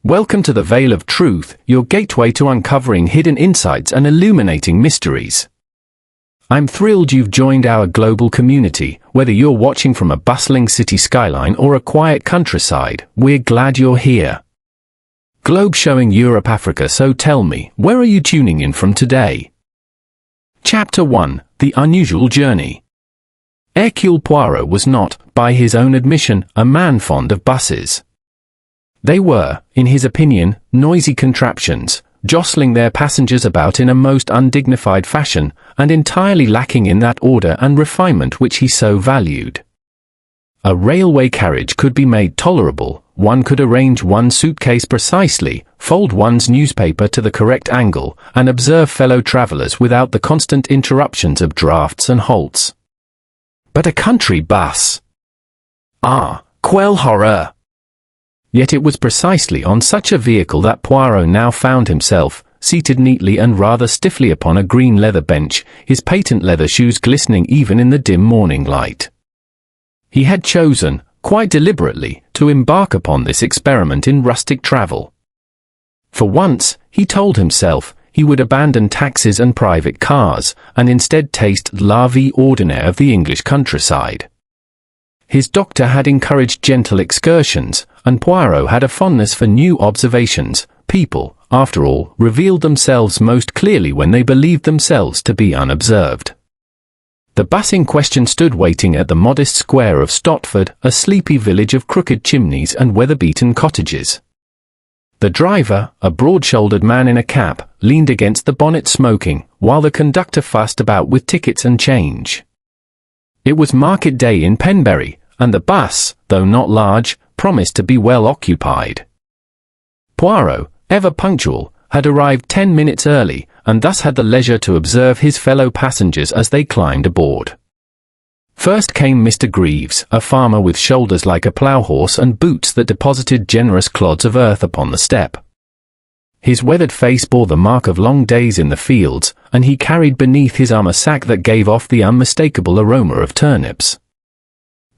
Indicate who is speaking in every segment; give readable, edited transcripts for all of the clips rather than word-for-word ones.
Speaker 1: Welcome to the Veil of Truth, your gateway to uncovering hidden insights and illuminating mysteries. I'm thrilled you've joined our global community. Whether you're watching from a bustling city skyline or a quiet countryside, we're glad you're here. Globe showing Europe, Africa, so tell me, where are you tuning in from today? Chapter 1, The Unusual Journey. Hercule Poirot was not, by his own admission, a man fond of buses. They were, in his opinion, noisy contraptions, jostling their passengers about in a most undignified fashion, and entirely lacking in that order and refinement which he so valued. A railway carriage could be made tolerable, one could arrange one's suitcase precisely, fold one's newspaper to the correct angle, and observe fellow travelers without the constant interruptions of drafts and halts. But a country bus! Ah, quelle horreur! Yet it was precisely on such a vehicle that Poirot now found himself, seated neatly and rather stiffly upon a green leather bench, his patent leather shoes glistening even in the dim morning light. He had chosen, quite deliberately, to embark upon this experiment in rustic travel. For once, he told himself, he would abandon taxis and private cars, and instead taste la vie ordinaire of the English countryside. His doctor had encouraged gentle excursions, and Poirot had a fondness for new observations. People, after all, revealed themselves most clearly when they believed themselves to be unobserved. The bus in question stood waiting at the modest square of Stotford, a sleepy village of crooked chimneys and weather-beaten cottages. The driver, a broad-shouldered man in a cap, leaned against the bonnet smoking, while the conductor fussed about with tickets and change. It was market day in Penbury, and the bus, though not large, promised to be well occupied. Poirot, ever punctual, had arrived 10 minutes early, and thus had the leisure to observe his fellow passengers as they climbed aboard. First came Mr. Greaves, a farmer with shoulders like a plough-horse and boots that deposited generous clods of earth upon the step. His weathered face bore the mark of long days in the fields, and he carried beneath his arm a sack that gave off the unmistakable aroma of turnips.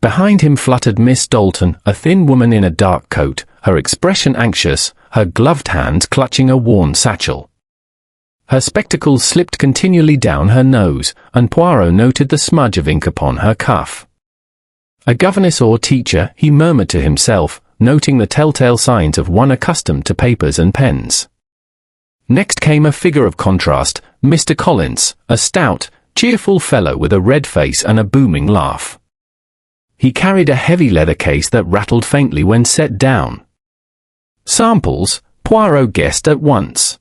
Speaker 1: Behind him fluttered Miss Dalton, a thin woman in a dark coat, her expression anxious, her gloved hands clutching a worn satchel. Her spectacles slipped continually down her nose, and Poirot noted the smudge of ink upon her cuff. A governess or teacher, he murmured to himself, noting the telltale signs of one accustomed to papers and pens. Next came a figure of contrast, Mr. Collins, a stout, cheerful fellow with a red face and a booming laugh. He carried a heavy leather case that rattled faintly when set down. Samples, Poirot guessed at once.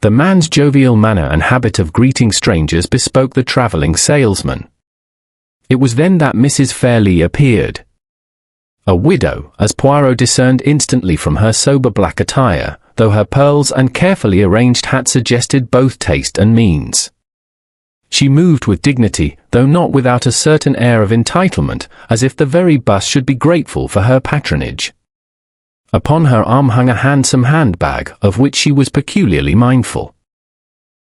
Speaker 1: The man's jovial manner and habit of greeting strangers bespoke the travelling salesman. It was then that Mrs. Fairlie appeared. A widow, as Poirot discerned instantly from her sober black attire, though her pearls and carefully arranged hat suggested both taste and means. She moved with dignity, though not without a certain air of entitlement, as if the very bus should be grateful for her patronage. Upon her arm hung a handsome handbag, of which she was peculiarly mindful.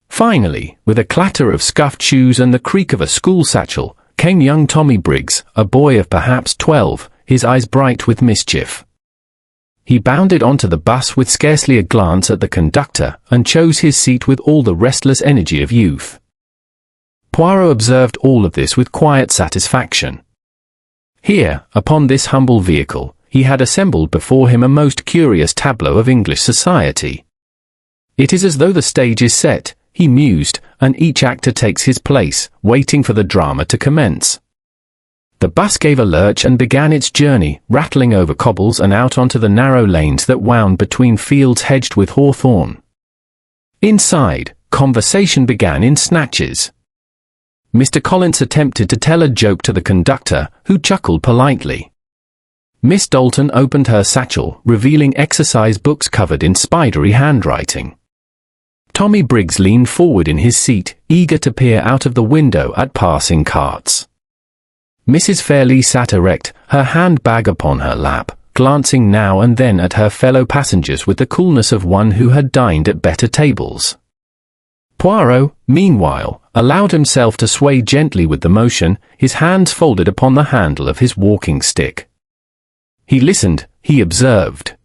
Speaker 1: Finally, with a clatter of scuffed shoes and the creak of a school satchel, came young Tommy Briggs, a boy of perhaps 12, his eyes bright with mischief. He bounded onto the bus with scarcely a glance at the conductor, and chose his seat with all the restless energy of youth. Poirot observed all of this with quiet satisfaction. Here, upon this humble vehicle, he had assembled before him a most curious tableau of English society. It is as though the stage is set, he mused, and each actor takes his place, waiting for the drama to commence. The bus gave a lurch and began its journey, rattling over cobbles and out onto the narrow lanes that wound between fields hedged with hawthorn. Inside, conversation began in snatches. Mr. Collins attempted to tell a joke to the conductor, who chuckled politely. Miss Dalton opened her satchel, revealing exercise books covered in spidery handwriting. Tommy Briggs leaned forward in his seat, eager to peer out of the window at passing carts. Mrs. Fairlie sat erect, her handbag upon her lap, glancing now and then at her fellow passengers with the coolness of one who had dined at better tables. Poirot, meanwhile, allowed himself to sway gently with the motion, his hands folded upon the handle of his walking stick. He listened, he observed.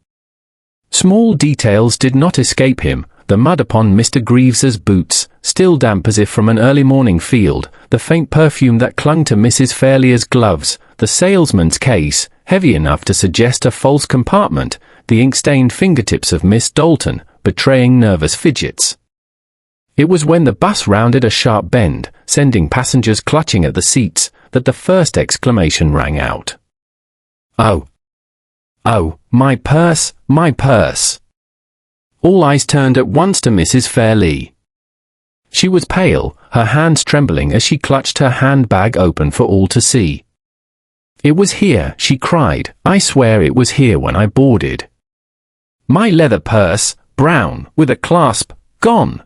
Speaker 1: Small details did not escape him: the mud upon Mr. Greaves's boots, still damp as if from an early morning field, the faint perfume that clung to Mrs. Fairlier's gloves, the salesman's case, heavy enough to suggest a false compartment, the ink-stained fingertips of Miss Dalton, betraying nervous fidgets. It was when the bus rounded a sharp bend, sending passengers clutching at the seats, that the first exclamation rang out. "Oh! Oh, my purse, my purse!" All eyes turned at once to Mrs. Fairlie. She was pale, her hands trembling as she clutched her handbag open for all to see. "It was here," she cried. "I swear it was here when I boarded. My leather purse, brown, with a clasp, gone."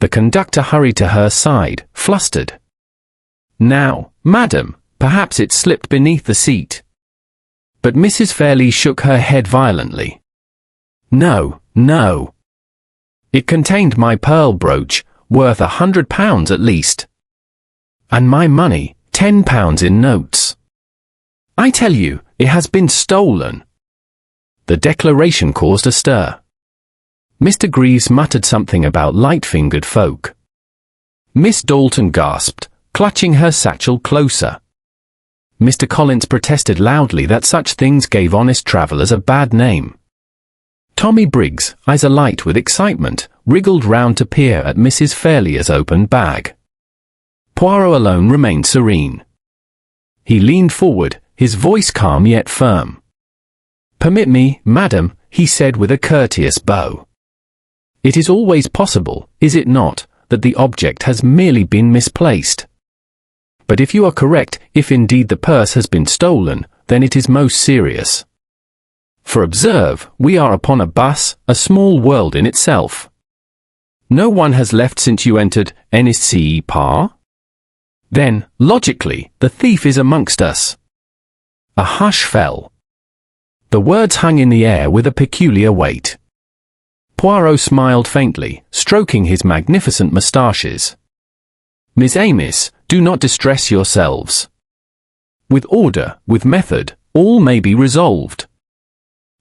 Speaker 1: The conductor hurried to her side, flustered. "Now, madam, perhaps it slipped beneath the seat." But Mrs. Fairlie shook her head violently. "No, no. It contained my pearl brooch, worth £100 at least. And my money, £10 in notes. I tell you, it has been stolen." The declaration caused a stir. Mr. Greaves muttered something about light-fingered folk. Miss Dalton gasped, clutching her satchel closer. Mr. Collins protested loudly that such things gave honest travellers a bad name. Tommy Briggs, eyes alight with excitement, wriggled round to peer at Mrs. Fairlier's open bag. Poirot alone remained serene. He leaned forward, his voice calm yet firm. "Permit me, madam," he said with a courteous bow. "It is always possible, is it not, that the object has merely been misplaced? But if you are correct, if indeed the purse has been stolen, then it is most serious. For observe, we are upon a bus, a small world in itself. No one has left since you entered uneasy par? Then, logically, the thief is amongst us." A hush fell. The words hung in the air with a peculiar weight. Poirot smiled faintly, stroking his magnificent moustaches. "Miss Amiss, do not distress yourselves. With order, with method, all may be resolved.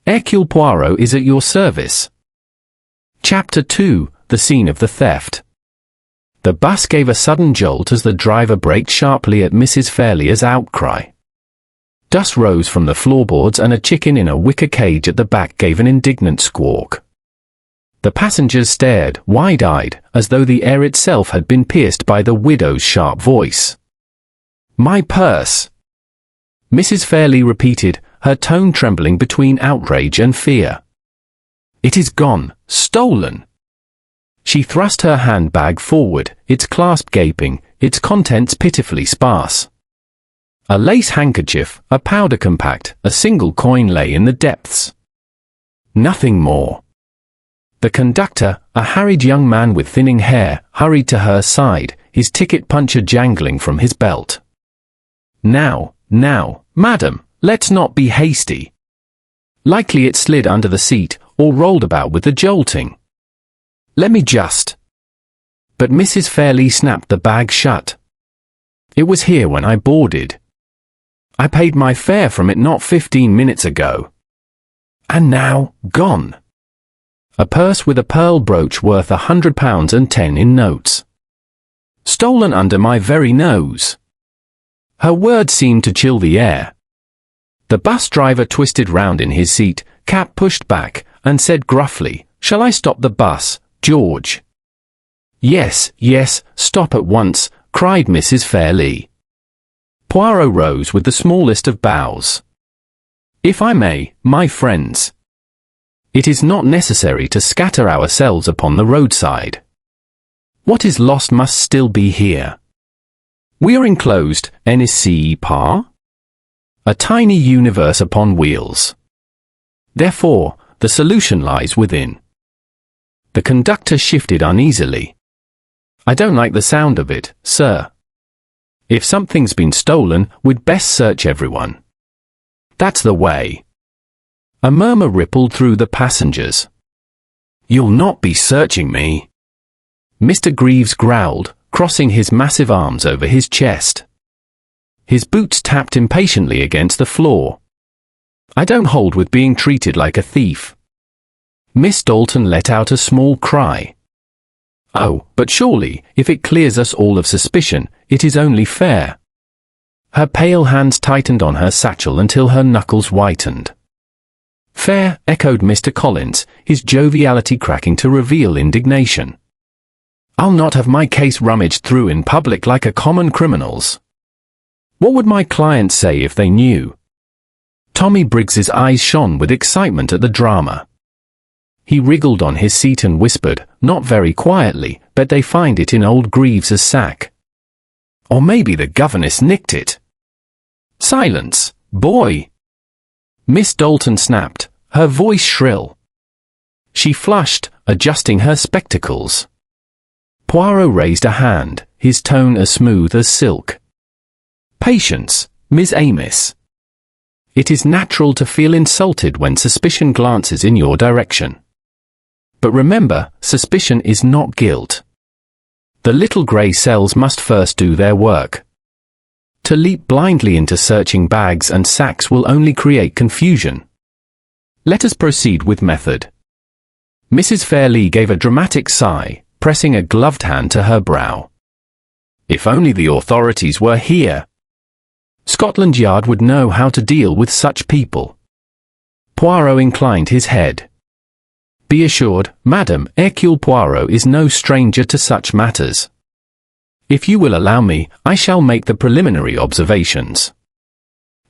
Speaker 1: Hercule Poirot is at your service." Chapter 2: The Scene of the Theft. The bus gave a sudden jolt as the driver braked sharply at Mrs. Fairlier's outcry. Dust rose from the floorboards and a chicken in a wicker cage at the back gave an indignant squawk. The passengers stared, wide-eyed, as though the air itself had been pierced by the widow's sharp voice. "My purse!" Mrs. Fairlie repeated, her tone trembling between outrage and fear. "It is gone, stolen!" She thrust her handbag forward, its clasp gaping, its contents pitifully sparse. A lace handkerchief, a powder compact, a single coin lay in the depths. Nothing more. The conductor, a harried young man with thinning hair, hurried to her side, his ticket puncher jangling from his belt. Now, madam, let's not be hasty. Likely it slid under the seat, or rolled about with the jolting. Let me just..." But Mrs. Fairlie snapped the bag shut. "It was here when I boarded. I paid my fare from it not 15 minutes ago. And now, gone. A purse with a pearl brooch worth £100 and 10 in notes. Stolen under my very nose." Her words seemed to chill the air. The bus driver twisted round in his seat, cap pushed back, and said gruffly, "Shall I stop the bus, George?" Yes, stop at once," cried Mrs. Fairlie. Poirot rose with the smallest of bows. "If I may, my friends. It is not necessary to scatter ourselves upon the roadside. What is lost must still be here. We are enclosed, uneasy par? A tiny universe upon wheels. Therefore, the solution lies within." The conductor shifted uneasily. "I don't like the sound of it, sir. If something's been stolen, we'd best search everyone. That's the way." A murmur rippled through the passengers. "You'll not be searching me?" Mr. Greaves growled, crossing his massive arms over his chest. His boots tapped impatiently against the floor. "I don't hold with being treated like a thief. Miss Dalton let out a small cry. Oh, but surely, if it clears us all of suspicion, it is only fair. Her pale hands tightened on her satchel until her knuckles whitened. Fair, echoed Mr. Collins, his joviality cracking to reveal indignation. I'll not have my case rummaged through in public like a common criminal's. What would my clients say if they knew? Tommy Briggs's eyes shone with excitement at the drama. He wriggled on his seat and whispered, not very quietly, "Bet they find it in old Greaves's sack. Or maybe the governess nicked it." "Silence, boy!" Miss Dalton snapped, her voice shrill. She flushed, adjusting her spectacles. Poirot raised a hand, his tone as smooth as silk. "Patience, Miss Amos. It is natural to feel insulted when suspicion glances in your direction. But remember, suspicion is not guilt. The little grey cells must first do their work. To leap blindly into searching bags and sacks will only create confusion. Let us proceed with method." Mrs. Fairlie gave a dramatic sigh, pressing a gloved hand to her brow. "If only the authorities were here. Scotland Yard would know how to deal with such people." Poirot inclined his head. "Be assured, Madame, Hercule Poirot is no stranger to such matters. If you will allow me, I shall make the preliminary observations."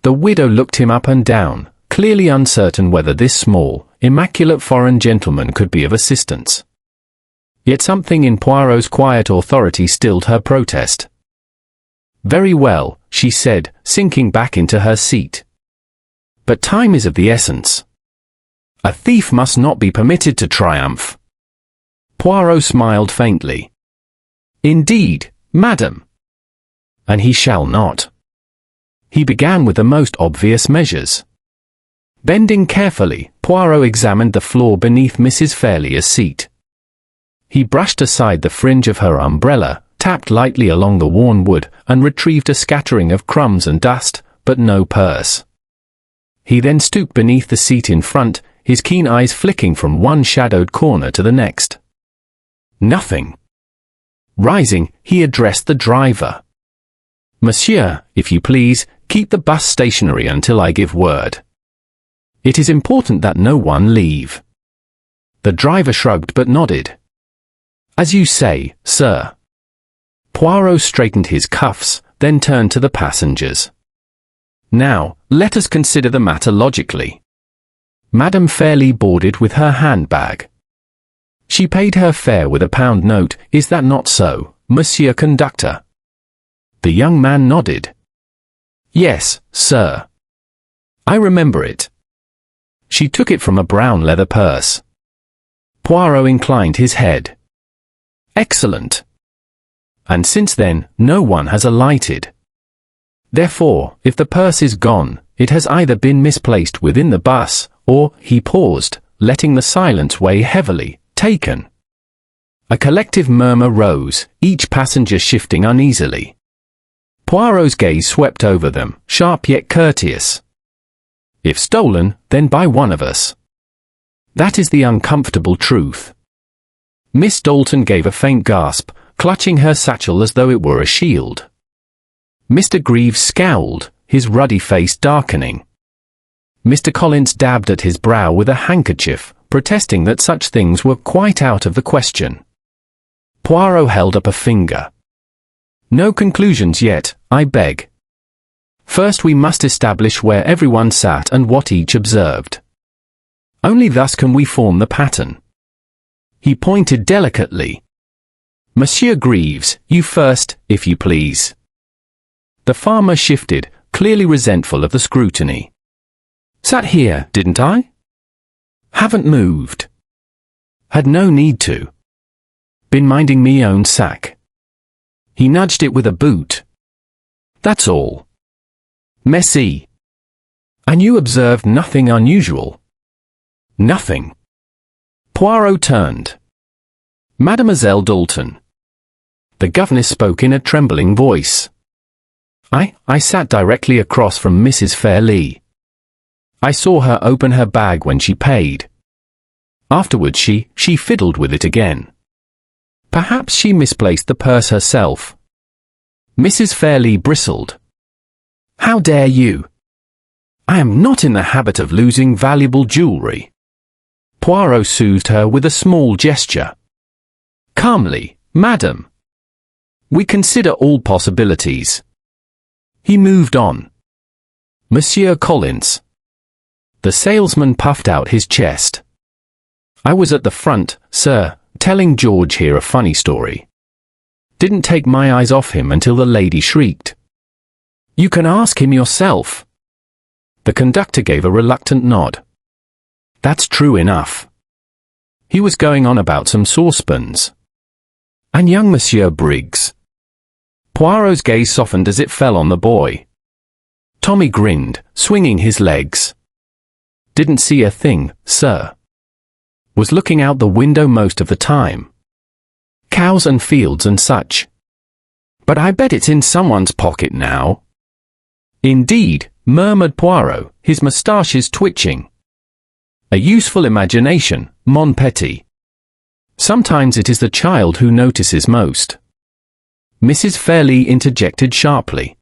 Speaker 1: The widow looked him up and down, clearly uncertain whether this small, immaculate foreign gentleman could be of assistance. Yet something in Poirot's quiet authority stilled her protest. "Very well," she said, sinking back into her seat. "But time is of the essence. A thief must not be permitted to triumph." Poirot smiled faintly. "Indeed, madam. And he shall not." He began with the most obvious measures. Bending carefully, Poirot examined the floor beneath Mrs. Fairlie's seat. He brushed aside the fringe of her umbrella, tapped lightly along the worn wood, and retrieved a scattering of crumbs and dust, but no purse. He then stooped beneath the seat in front, his keen eyes flicking from one shadowed corner to the next. Nothing. Rising, he addressed the driver. "Monsieur, if you please, keep the bus stationary until I give word. It is important that no one leave." The driver shrugged but nodded. "As you say, sir." Poirot straightened his cuffs, then turned to the passengers. "Now, let us consider the matter logically. Madame Fairlie boarded with her handbag. She paid her fare with a pound note, is that not so, Monsieur Conductor?" The young man nodded. "Yes, sir. I remember it. She took it from a brown leather purse." Poirot inclined his head. "Excellent. And since then, no one has alighted. Therefore, if the purse is gone, it has either been misplaced within the bus, or," he paused, letting the silence weigh heavily, "taken." A collective murmur rose, each passenger shifting uneasily. Poirot's gaze swept over them, sharp yet courteous. "If stolen, then by one of us. That is the uncomfortable truth." Miss Dalton gave a faint gasp, clutching her satchel as though it were a shield. Mr. Greaves scowled, his ruddy face darkening. Mr. Collins dabbed at his brow with a handkerchief, protesting that such things were quite out of the question. Poirot held up a finger. "No conclusions yet, I beg. First we must establish where everyone sat and what each observed. Only thus can we form the pattern." He pointed delicately. "Monsieur Greaves, you first, if you please." The farmer shifted, clearly resentful of the scrutiny. "Sat here, didn't I? Haven't moved. Had no need to. Been minding me own sack." He nudged it with a boot. "That's all. Messy. And you observed nothing unusual?" "Nothing." Poirot turned. "Mademoiselle Dalton." The governess spoke in a trembling voice. I sat directly across from Mrs. Fairlie. I saw her open her bag when she paid. Afterwards she fiddled with it again. Perhaps she misplaced the purse herself. Mrs. Fairlie bristled. "How dare you? I am not in the habit of losing valuable jewellery." Poirot soothed her with a small gesture. "Calmly, madam. We consider all possibilities." He moved on. "Monsieur Collins." The salesman puffed out his chest. "I was at the front, sir, telling George here a funny story. Didn't take my eyes off him until the lady shrieked. You can ask him yourself." The conductor gave a reluctant nod. "That's true enough. He was going on about some saucepans. And young Monsieur Briggs." Poirot's gaze softened as it fell on the boy. Tommy grinned, swinging his legs. "Didn't see a thing, sir. Was looking out the window most of the time. Cows and fields and such. But I bet it's in someone's pocket now." "Indeed," murmured Poirot, his moustaches twitching. "A useful imagination, mon petit. Sometimes it is the child who notices most." Mrs. Fairlie interjected sharply.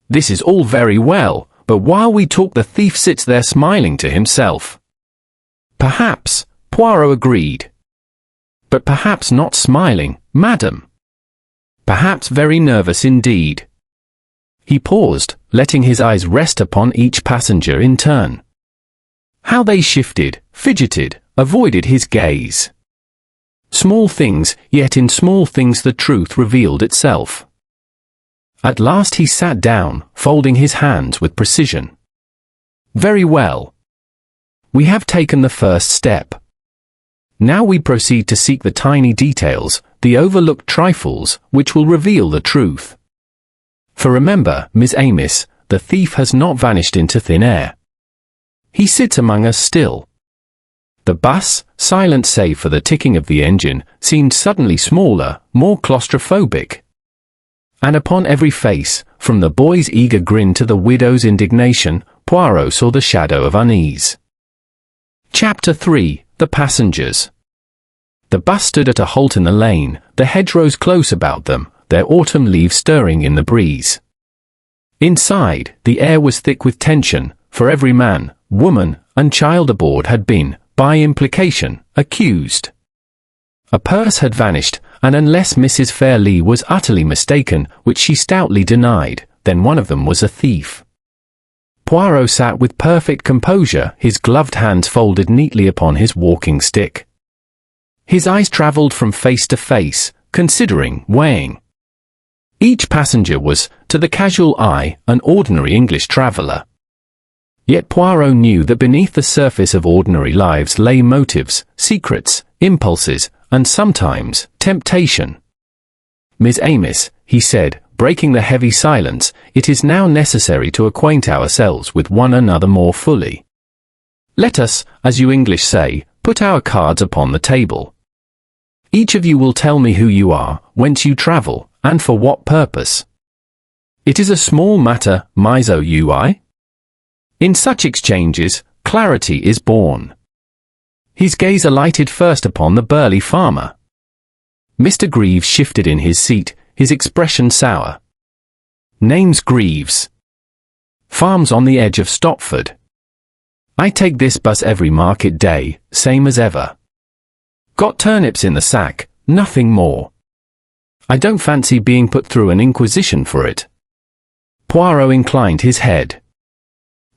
Speaker 1: "This is all very well, but while we talk the thief sits there smiling to himself." "Perhaps," Poirot agreed. "But perhaps not smiling, madam. Perhaps very nervous indeed." He paused, letting his eyes rest upon each passenger in turn. How they shifted, fidgeted, avoided his gaze. Small things, yet in small things the truth revealed itself. At last he sat down, folding his hands with precision. "Very well. We have taken the first step. Now we proceed to seek the tiny details, the overlooked trifles, which will reveal the truth. For remember, Miss Amos, the thief has not vanished into thin air. He sits among us still." The bus, silent save for the ticking of the engine, seemed suddenly smaller, more claustrophobic. And upon every face, from the boy's eager grin to the widow's indignation, Poirot saw the shadow of unease. Chapter 3. The Passengers. The bus stood at a halt in the lane, the hedgerows close about them, their autumn leaves stirring in the breeze. Inside, the air was thick with tension, for every man, woman, and child aboard had been, by implication, accused. A purse had vanished, and unless Mrs. Fairlie was utterly mistaken, which she stoutly denied, then one of them was a thief. Poirot sat with perfect composure, his gloved hands folded neatly upon his walking stick. His eyes travelled from face to face, considering, weighing. Each passenger was, to the casual eye, an ordinary English traveller. Yet Poirot knew that beneath the surface of ordinary lives lay motives, secrets, impulses, and sometimes, temptation. "Miss Amos," he said, breaking the heavy silence, "it is now necessary to acquaint ourselves with one another more fully. Let us, as you English say, put our cards upon the table. Each of you will tell me who you are, whence you travel, and for what purpose. It is a small matter, mais ui? In such exchanges, clarity is born." His gaze alighted first upon the burly farmer. Mr. Greaves shifted in his seat, his expression sour. "Name's Greaves. Farms on the edge of Stopford. I take this bus every market day, same as ever. Got turnips in the sack, nothing more. I don't fancy being put through an inquisition for it." Poirot inclined his head.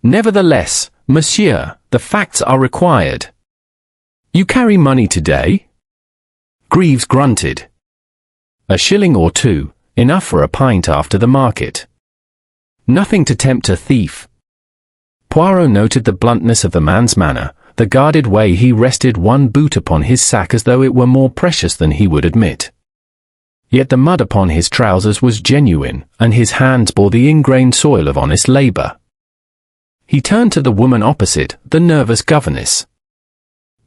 Speaker 1: "Nevertheless, monsieur, the facts are required. You carry money today?" Greaves grunted. "A shilling or two, enough for a pint after the market. Nothing to tempt a thief." Poirot noted the bluntness of the man's manner, the guarded way he rested one boot upon his sack as though it were more precious than he would admit. Yet the mud upon his trousers was genuine, and his hands bore the ingrained soil of honest labour. He turned to the woman opposite, the nervous governess.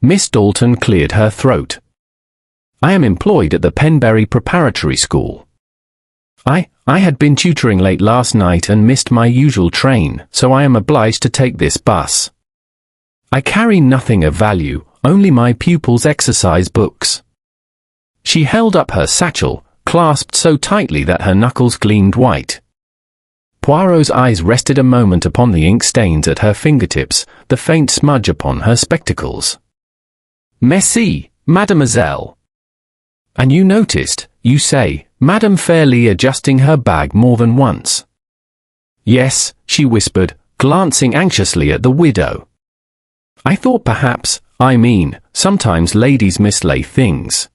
Speaker 1: Miss Dalton cleared her throat. "I am employed at the Penbury Preparatory School. I had been tutoring late last night and missed my usual train, so I am obliged to take this bus. I carry nothing of value, only my pupils' exercise books." She held up her satchel, clasped so tightly that her knuckles gleamed white. Poirot's eyes rested a moment upon the ink stains at her fingertips, the faint smudge upon her spectacles. "Merci, mademoiselle." "And you noticed, you say, Madame Fairlie adjusting her bag more than once?" "Yes," she whispered, glancing anxiously at the widow. "I thought perhaps, sometimes ladies mislay things."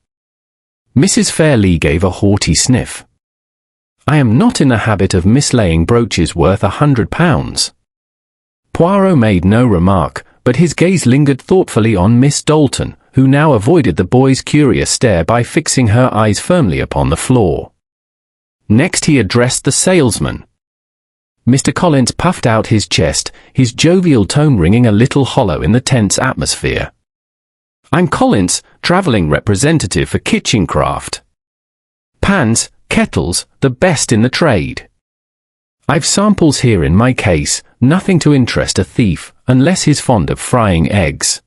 Speaker 1: Mrs. Fairlie gave a haughty sniff. "I am not in the habit of mislaying brooches worth £100. Poirot made no remark, but his gaze lingered thoughtfully on Miss Dalton, who now avoided the boy's curious stare by fixing her eyes firmly upon the floor. Next he addressed the salesman. Mr. Collins puffed out his chest, his jovial tone ringing a little hollow in the tense atmosphere. "I'm Collins, traveling representative for Kitchencraft. Pans, kettles, the best in the trade. I've samples here in my case, nothing to interest a thief, unless he's fond of frying eggs.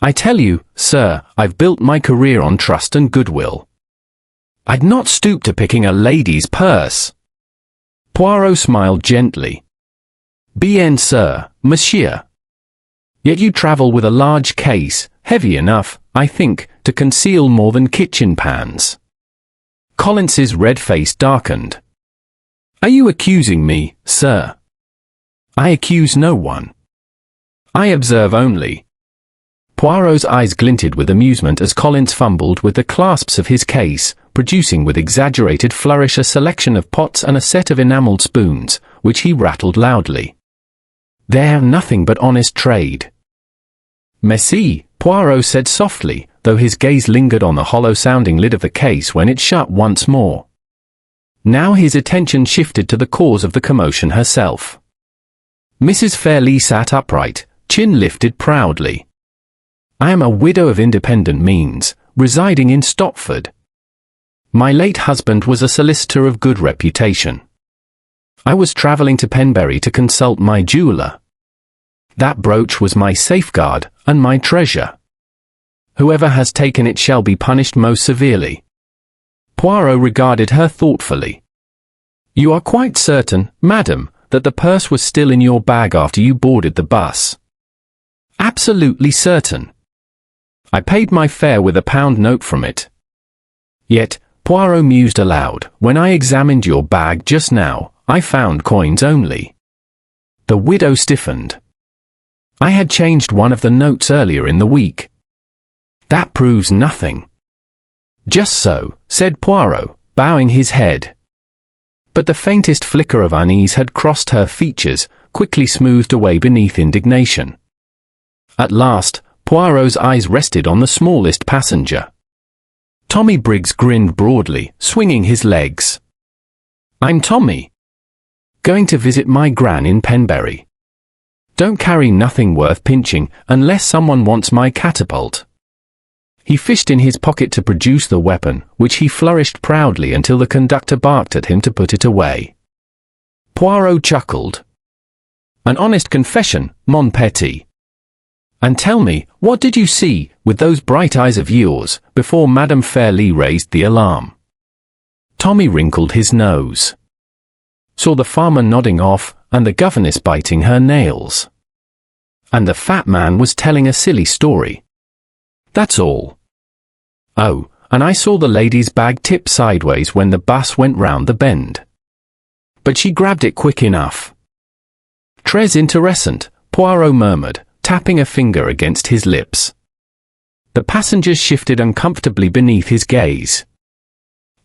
Speaker 1: I tell you, sir, I've built my career on trust and goodwill. I'd not stoop to picking a lady's purse." Poirot smiled gently. "Bien, sir, monsieur. Yet you travel with a large case, heavy enough, I think, to conceal more than kitchen pans." Collins's red face darkened. "Are you accusing me, sir?" "I accuse no one. I observe only." Poirot's eyes glinted with amusement as Collins fumbled with the clasps of his case, producing with exaggerated flourish a selection of pots and a set of enamelled spoons, which he rattled loudly. "They're nothing but honest trade." "Merci," Poirot said softly, though his gaze lingered on the hollow-sounding lid of the case when it shut once more. Now his attention shifted to the cause of the commotion herself. Mrs. Fairlie sat upright, chin lifted proudly. "I am a widow of independent means, residing in Stopford. My late husband was a solicitor of good reputation. I was travelling to Penbury to consult my jeweller. That brooch was my safeguard, and my treasure. Whoever has taken it shall be punished most severely." Poirot regarded her thoughtfully. "You are quite certain, madam, that the purse was still in your bag after you boarded the bus?" "Absolutely certain. I paid my fare with a £1 note from it." "Yet," Poirot mused aloud, "when I examined your bag just now, I found coins only." The widow stiffened. "I had changed one of the notes earlier in the week." "That proves nothing." "Just so," said Poirot, bowing his head. But the faintest flicker of unease had crossed her features, quickly smoothed away beneath indignation. At last, Poirot's eyes rested on the smallest passenger. Tommy Briggs grinned broadly, swinging his legs. "I'm Tommy. Going to visit my gran in Penbury. Don't carry nothing worth pinching, unless someone wants my catapult." He fished in his pocket to produce the weapon, which he flourished proudly until the conductor barked at him to put it away. Poirot chuckled. "An honest confession, mon petit. And tell me, what did you see, with those bright eyes of yours, before Madame Fairlie raised the alarm?" Tommy wrinkled his nose. "Saw the farmer nodding off, and the governess biting her nails. And the fat man was telling a silly story. That's all. Oh, and I saw the lady's bag tip sideways when the bus went round the bend. But she grabbed it quick enough." "Très intéressant," Poirot murmured, tapping a finger against his lips. The passengers shifted uncomfortably beneath his gaze.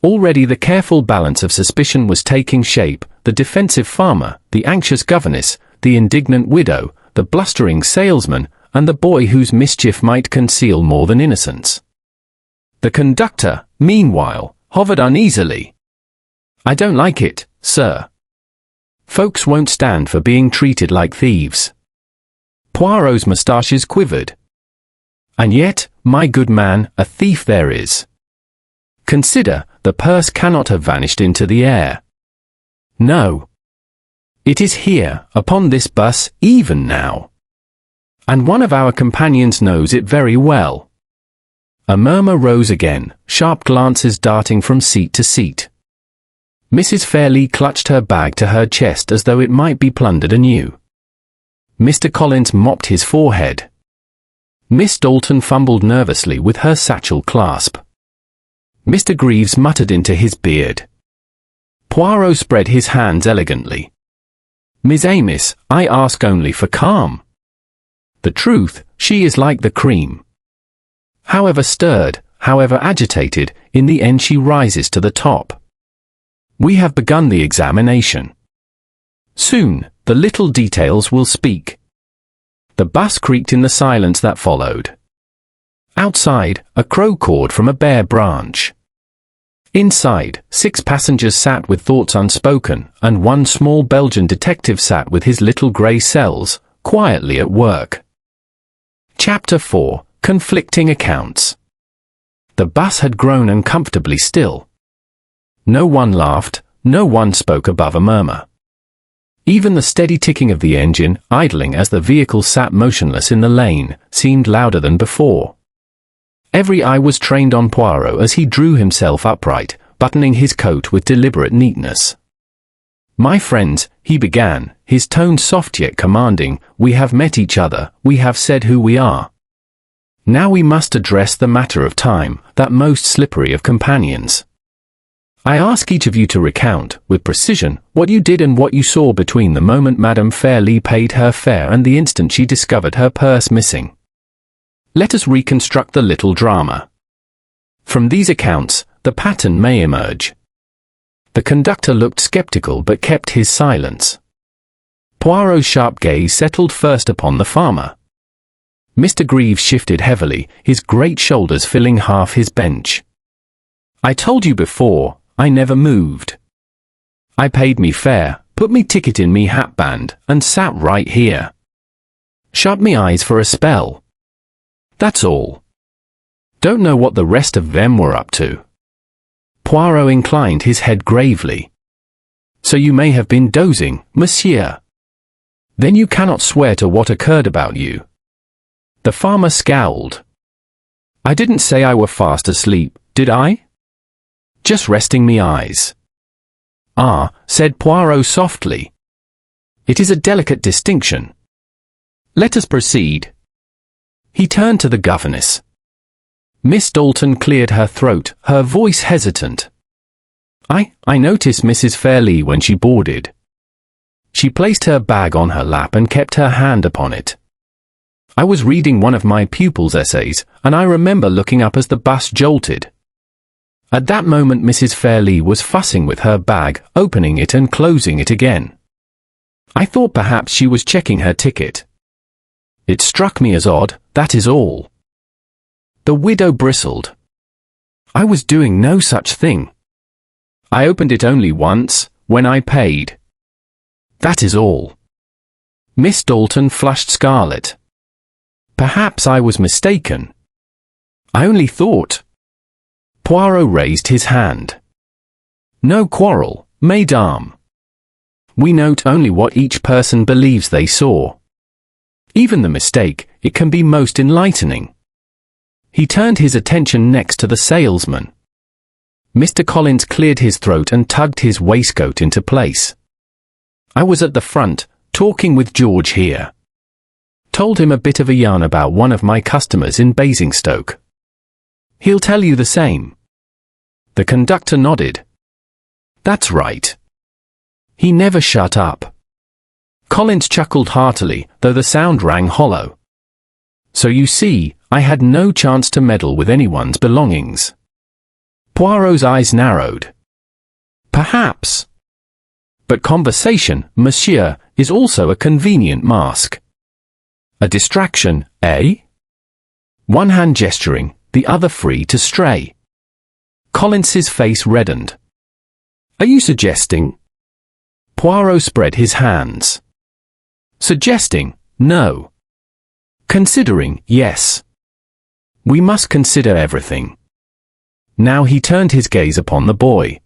Speaker 1: Already the careful balance of suspicion was taking shape: the defensive farmer, the anxious governess, the indignant widow, the blustering salesman, and the boy whose mischief might conceal more than innocence. The conductor, meanwhile, hovered uneasily. "I don't like it, sir. Folks won't stand for being treated like thieves." Poirot's moustaches quivered. "And yet, my good man, a thief there is. Consider, the purse cannot have vanished into the air. No. It is here, upon this bus, even now. And one of our companions knows it very well. A murmur rose again, sharp glances darting from seat to seat. Mrs. Fairlie clutched her bag to her chest as though it might be plundered anew. Mr. Collins mopped his forehead. Miss Dalton fumbled nervously with her satchel clasp. Mr. Greaves muttered into his beard. Poirot spread his hands elegantly. Miss Amiss, I ask only for calm. The truth, she is like the cream. However stirred, however agitated, in the end she rises to the top. We have begun the examination. Soon, the little details will speak. The bus creaked in the silence that followed. Outside, a crow cawed from a bare branch. Inside, 6 passengers sat with thoughts unspoken, and one small Belgian detective sat with his little grey cells, quietly at work. Chapter 4. Conflicting Accounts. The bus had grown uncomfortably still. No one laughed, no one spoke above a murmur. Even the steady ticking of the engine, idling as the vehicle sat motionless in the lane, seemed louder than before. Every eye was trained on Poirot as he drew himself upright, buttoning his coat with deliberate neatness. My friends, he began, his tone soft yet commanding, we have met each other, we have said who we are. Now we must address the matter of time, that most slippery of companions. I ask each of you to recount, with precision, what you did and what you saw between the moment Madame Fairlie paid her fare and the instant she discovered her purse missing. Let us reconstruct the little drama. From these accounts, the pattern may emerge. The conductor looked skeptical but kept his silence. Poirot's sharp gaze settled first upon the farmer. Mr. Greaves shifted heavily, his great shoulders filling half his bench. I told you before, I never moved. I paid me fare, put me ticket in me hatband, and sat right here. Shut me eyes for a spell. That's all. Don't know what the rest of them were up to. Poirot inclined his head gravely. So you may have been dozing, monsieur. Then you cannot swear to what occurred about you. The farmer scowled. I didn't say I were fast asleep, did I? Just resting me eyes. Ah, said Poirot softly. It is a delicate distinction. Let us proceed. He turned to the governess. Miss Dalton cleared her throat, her voice hesitant. I noticed Mrs. Fairlie when she boarded. She placed her bag on her lap and kept her hand upon it. I was reading one of my pupils' essays, and I remember looking up as the bus jolted. At that moment Mrs. Fairlie was fussing with her bag, opening it and closing it again. I thought perhaps she was checking her ticket. It struck me as odd, that is all. The widow bristled. I was doing no such thing. I opened it only once, when I paid. That is all. Miss Dalton flushed scarlet. Perhaps I was mistaken. I only thought. Poirot raised his hand. No quarrel, mesdames. We note only what each person believes they saw. Even the mistake, it can be most enlightening. He turned his attention next to the salesman. Mr. Collins cleared his throat and tugged his waistcoat into place. I was at the front, talking with George here. Told him a bit of a yarn about one of my customers in Basingstoke. He'll tell you the same. The conductor nodded. That's right. He never shut up. Collins chuckled heartily, though the sound rang hollow. So you see, I had no chance to meddle with anyone's belongings. Poirot's eyes narrowed. Perhaps. But conversation, monsieur, is also a convenient mask. A distraction, eh? One hand gesturing, the other free to stray. Collins's face reddened. Are you suggesting? Poirot spread his hands. Suggesting, no. Considering, yes. We must consider everything. Now he turned his gaze upon the boy.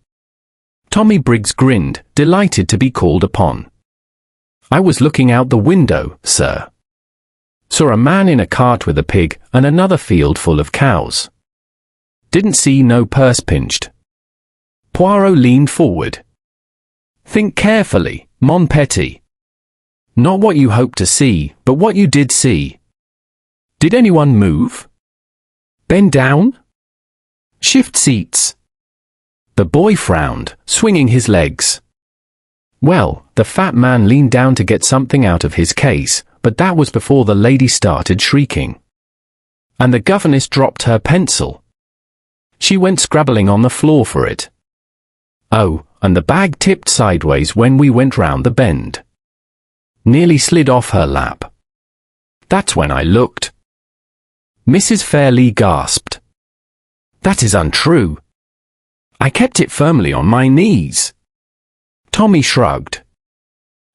Speaker 1: Tommy Briggs grinned, delighted to be called upon. I was looking out the window, sir. Saw a man in a cart with a pig and another field full of cows. Didn't see no purse pinched. Poirot leaned forward. Think carefully, mon petit. Not what you hoped to see, but what you did see. Did anyone move? Bend down? Shift seats. The boy frowned, swinging his legs. Well, the fat man leaned down to get something out of his case, but that was before the lady started shrieking. And the governess dropped her pencil. She went scrabbling on the floor for it. Oh, and the bag tipped sideways when we went round the bend. Nearly slid off her lap. That's when I looked. Mrs. Fairlie gasped. That is untrue. I kept it firmly on my knees. Tommy shrugged.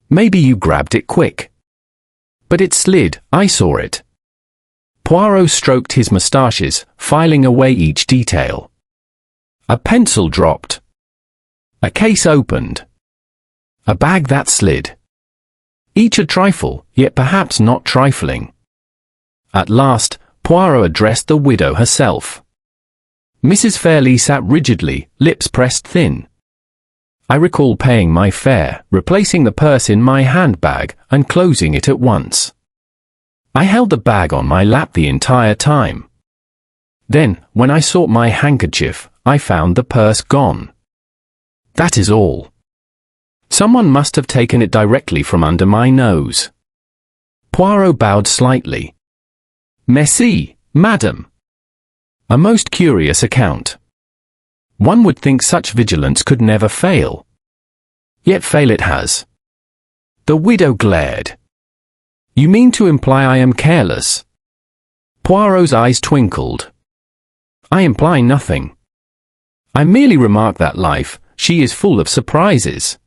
Speaker 1: Maybe you grabbed it quick. But it slid, I saw it. Poirot stroked his moustaches, filing away each detail. A pencil dropped. A case opened. A bag that slid. Each a trifle, yet perhaps not trifling. At last, Poirot addressed the widow herself. Mrs. Fairlie sat rigidly, lips pressed thin. I recall paying my fare, replacing the purse in my handbag, and closing it at once. I held the bag on my lap the entire time. Then, when I sought my handkerchief, I found the purse gone. That is all. Someone must have taken it directly from under my nose. Poirot bowed slightly. Merci, madame. A most curious account. One would think such vigilance could never fail. Yet fail it has. The widow glared. You mean to imply I am careless? Poirot's eyes twinkled. I imply nothing. I merely remark that life, she is full of surprises.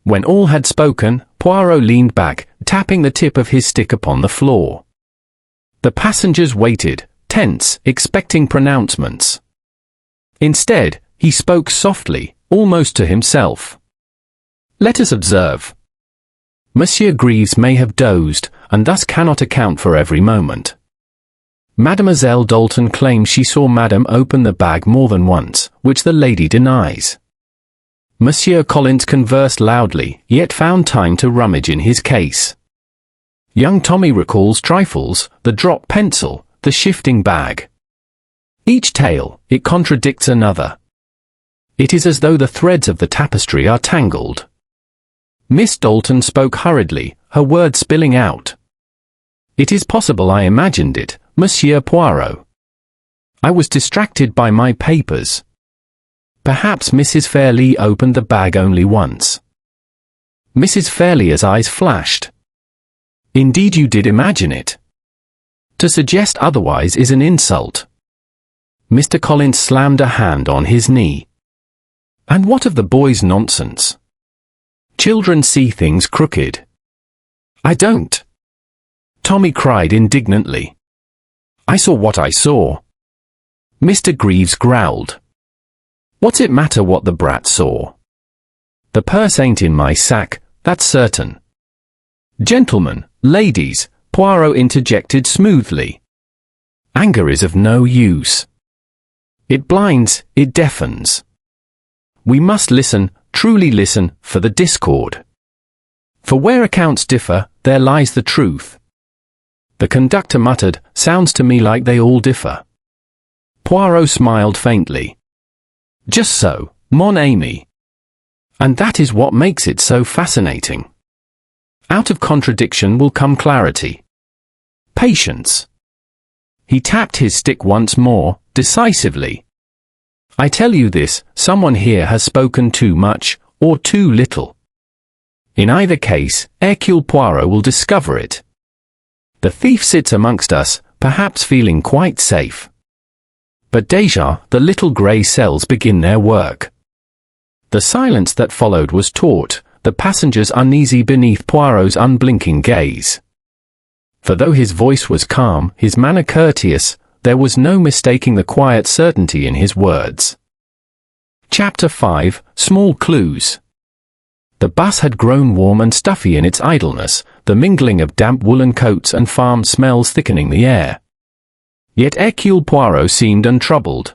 Speaker 1: When all had spoken, Poirot leaned back, tapping the tip of his stick upon the floor. The passengers waited, tense, expecting pronouncements. Instead, he spoke softly, almost to himself. Let us observe. Monsieur Greaves may have dozed, and thus cannot account for every moment. Mademoiselle Dalton claims she saw Madame open the bag more than once, which the lady denies. Monsieur Collins conversed loudly, yet found time to rummage in his case. Young Tommy recalls trifles, the dropped pencil, the shifting bag. Each tale, it contradicts another. It is as though the threads of the tapestry are tangled. Miss Dalton spoke hurriedly, her words spilling out. It is possible I imagined it, Monsieur Poirot. I was distracted by my papers. Perhaps Mrs. Fairlie opened the bag only once. Mrs. Fairlie's eyes flashed. Indeed you did imagine it. To suggest otherwise is an insult. Mr. Collins slammed a hand on his knee. And what of the boy's nonsense? Children see things crooked. I don't. Tommy cried indignantly. I saw what I saw. Mr. Greaves growled. What's it matter what the brat saw? The purse ain't in my sack, that's certain. Gentlemen, ladies, Poirot interjected smoothly. Anger is of no use. It blinds, it deafens. We must listen, truly listen, for the discord. For where accounts differ, there lies the truth. The conductor muttered, sounds to me like they all differ. Poirot smiled faintly. Just so, mon ami. And that is what makes it so fascinating. Out of contradiction will come clarity. Patience. He tapped his stick once more, decisively. I tell you this, someone here has spoken too much, or too little. In either case, Hercule Poirot will discover it. The thief sits amongst us, perhaps feeling quite safe. But déjà, the little grey cells begin their work. The silence that followed was taut, the passengers uneasy beneath Poirot's unblinking gaze. For though his voice was calm, his manner courteous, there was no mistaking the quiet certainty in his words. Chapter 5, Small Clues. The bus had grown warm and stuffy in its idleness, the mingling of damp woolen coats and farm smells thickening the air. Yet Hercule Poirot seemed untroubled.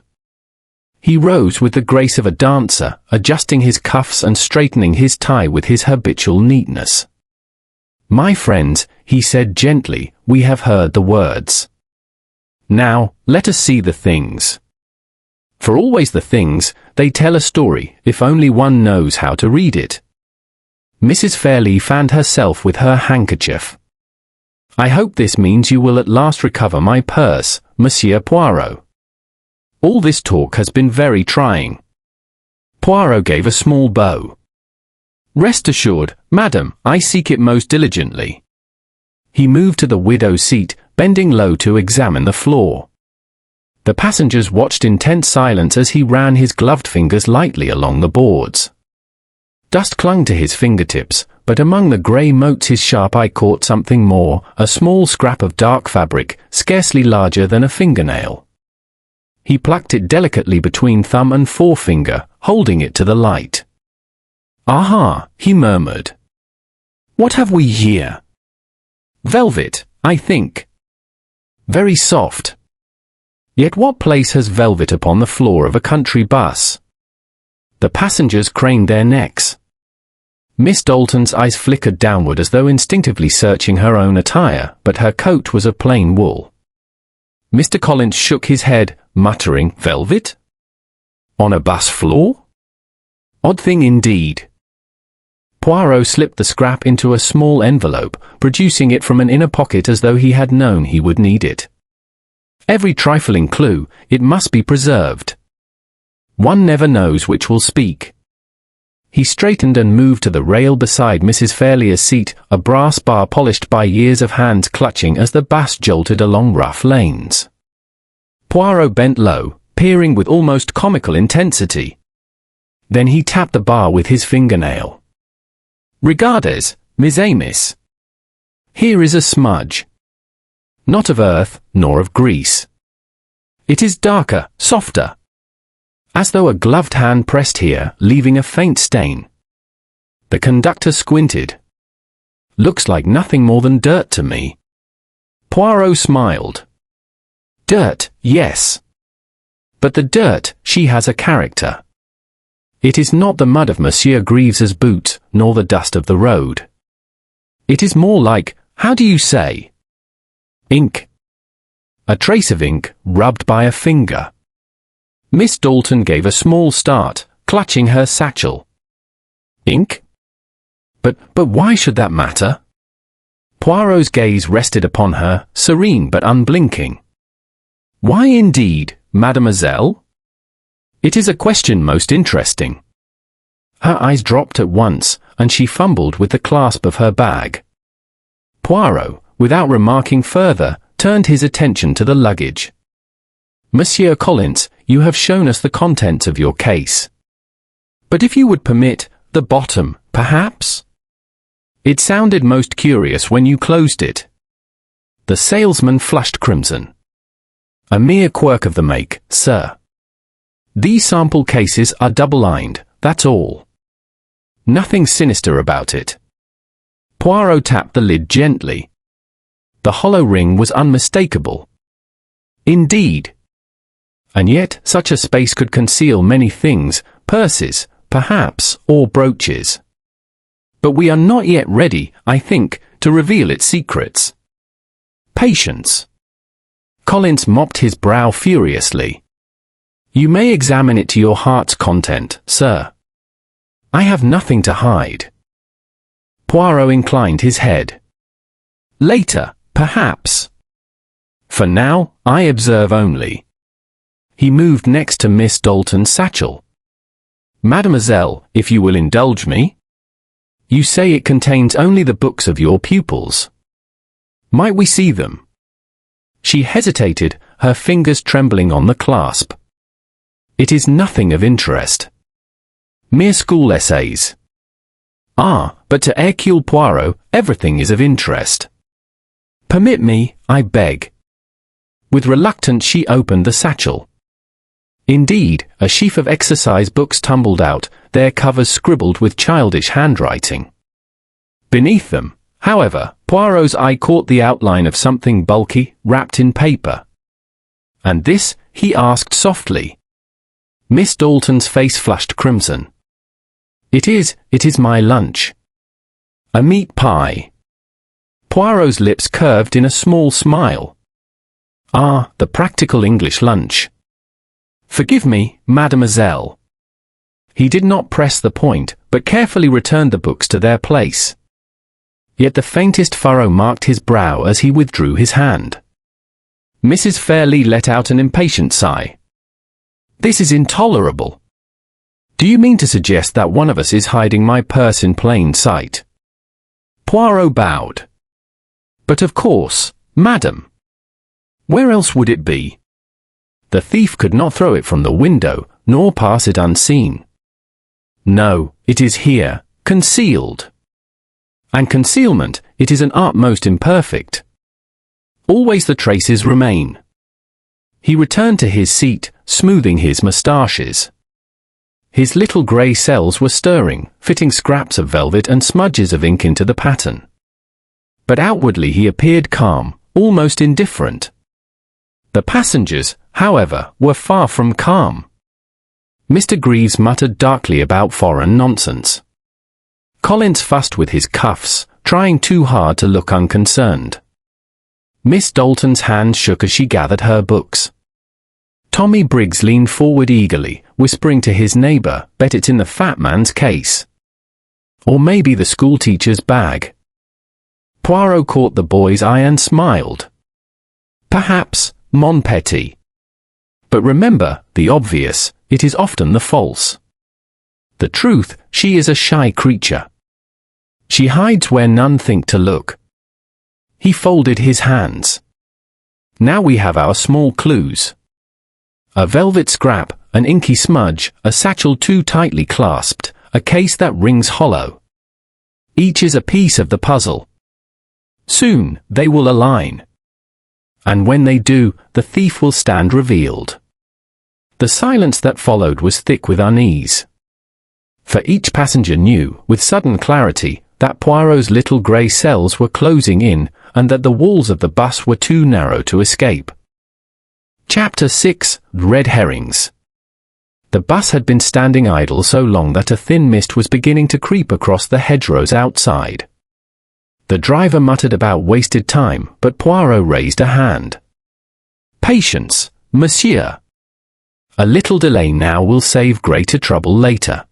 Speaker 1: He rose with the grace of a dancer, adjusting his cuffs and straightening his tie with his habitual neatness. "My friends," he said gently, "we have heard the words. Now, let us see the things. For always the things, they tell a story, if only one knows how to read it." Mrs. Fairlie fanned herself with her handkerchief. "I hope this means you will at last recover my purse, Monsieur Poirot. All this talk has been very trying." Poirot gave a small bow. "Rest assured, madam, I seek it most diligently." He moved to the widow's seat, bending low to examine the floor. The passengers watched in tense silence as he ran his gloved fingers lightly along the boards. Dust clung to his fingertips, but among the grey motes his sharp eye caught something more, a small scrap of dark fabric, scarcely larger than a fingernail. He plucked it delicately between thumb and forefinger, holding it to the light. "Aha," he murmured. "What have we here?" "Velvet, I think. Very soft. Yet what place has velvet upon the floor of a country bus?" The passengers craned their necks. Miss Dalton's eyes flickered downward as though instinctively searching her own attire, but her coat was of plain wool. Mr. Collins shook his head, muttering, "Velvet? On a bus floor? Odd thing indeed." Poirot slipped the scrap into a small envelope, producing it from an inner pocket as though he had known he would need it. Every trifling clue, it must be preserved. One never knows which will speak. He straightened and moved to the rail beside Mrs. Fairlie's seat, a brass bar polished by years of hands clutching as the bus jolted along rough lanes. Poirot bent low, peering with almost comical intensity. Then he tapped the bar with his fingernail. "Regardez, mes amis. Here is a smudge. Not of earth, nor of grease. It is darker, softer. As though a gloved hand pressed here, leaving a faint stain." The conductor squinted. "Looks like nothing more than dirt to me." Poirot smiled. "Dirt, yes. But the dirt, she has a character. It is not the mud of Monsieur Greaves's boots, nor the dust of the road. It is more like, how do you say? Ink. A trace of ink, rubbed by a finger." Miss Dalton gave a small start, clutching her satchel. "Ink? But why should that matter?" Poirot's gaze rested upon her, serene but unblinking. "Why indeed, mademoiselle? It is a question most interesting." Her eyes dropped at once, and she fumbled with the clasp of her bag. Poirot, without remarking further, turned his attention to the luggage. "Monsieur Collins, you have shown us the contents of your case. But if you would permit, the bottom, perhaps? It sounded most curious when you closed it." The salesman flushed crimson. "A mere quirk of the make, sir. These sample cases are double-lined, that's all. Nothing sinister about it." Poirot tapped the lid gently. The hollow ring was unmistakable. "Indeed. And yet such a space could conceal many things, purses, perhaps, or brooches. But we are not yet ready, I think, to reveal its secrets." "Patience." Collins mopped his brow furiously. "You may examine it to your heart's content, sir. I have nothing to hide." Poirot inclined his head. "Later, perhaps. For now, I observe only." He moved next to Miss Dalton's satchel. "Mademoiselle, if you will indulge me. You say it contains only the books of your pupils. Might we see them?" She hesitated, her fingers trembling on the clasp. "It is nothing of interest. Mere school essays." "Ah, but to Hercule Poirot, everything is of interest." "Permit me, I beg." With reluctance she opened the satchel. Indeed, a sheaf of exercise books tumbled out, their covers scribbled with childish handwriting. Beneath them, however, Poirot's eye caught the outline of something bulky, wrapped in paper. "And this?" he asked softly. Miss Dalton's face flushed crimson. It is my lunch. A meat pie." Poirot's lips curved in a small smile. "Ah, the practical English lunch. Forgive me, mademoiselle." He did not press the point, but carefully returned the books to their place. Yet the faintest furrow marked his brow as he withdrew his hand. Mrs. Fairlie let out an impatient sigh. "This is intolerable. Do you mean to suggest that one of us is hiding my purse in plain sight?" Poirot bowed. "But of course, madam. Where else would it be? The thief could not throw it from the window, nor pass it unseen. No, it is here, concealed. And concealment, it is an art most imperfect. Always the traces remain." He returned to his seat, smoothing his moustaches. His little grey cells were stirring, fitting scraps of velvet and smudges of ink into the pattern. But outwardly he appeared calm, almost indifferent. The passengers, however, were far from calm. Mr. Greaves muttered darkly about foreign nonsense. Collins fussed with his cuffs, trying too hard to look unconcerned. Miss Dalton's hand shook as she gathered her books. Tommy Briggs leaned forward eagerly, whispering to his neighbour, "Bet it's in the fat man's case. Or maybe the schoolteacher's bag." Poirot caught the boy's eye and smiled. "Perhaps, mon petit. But remember, the obvious, it is often the false. The truth, she is a shy creature. She hides where none think to look." He folded his hands. "Now we have our small clues. A velvet scrap, an inky smudge, a satchel too tightly clasped, a case that rings hollow. Each is a piece of the puzzle. Soon, they will align. And when they do, the thief will stand revealed." The silence that followed was thick with unease. For each passenger knew, with sudden clarity, that Poirot's little grey cells were closing in, and that the walls of the bus were too narrow to escape. Chapter 6: Red Herrings. The bus had been standing idle so long that a thin mist was beginning to creep across the hedgerows outside. The driver muttered about wasted time, but Poirot raised a hand. "Patience, monsieur. A little delay now will save greater trouble later."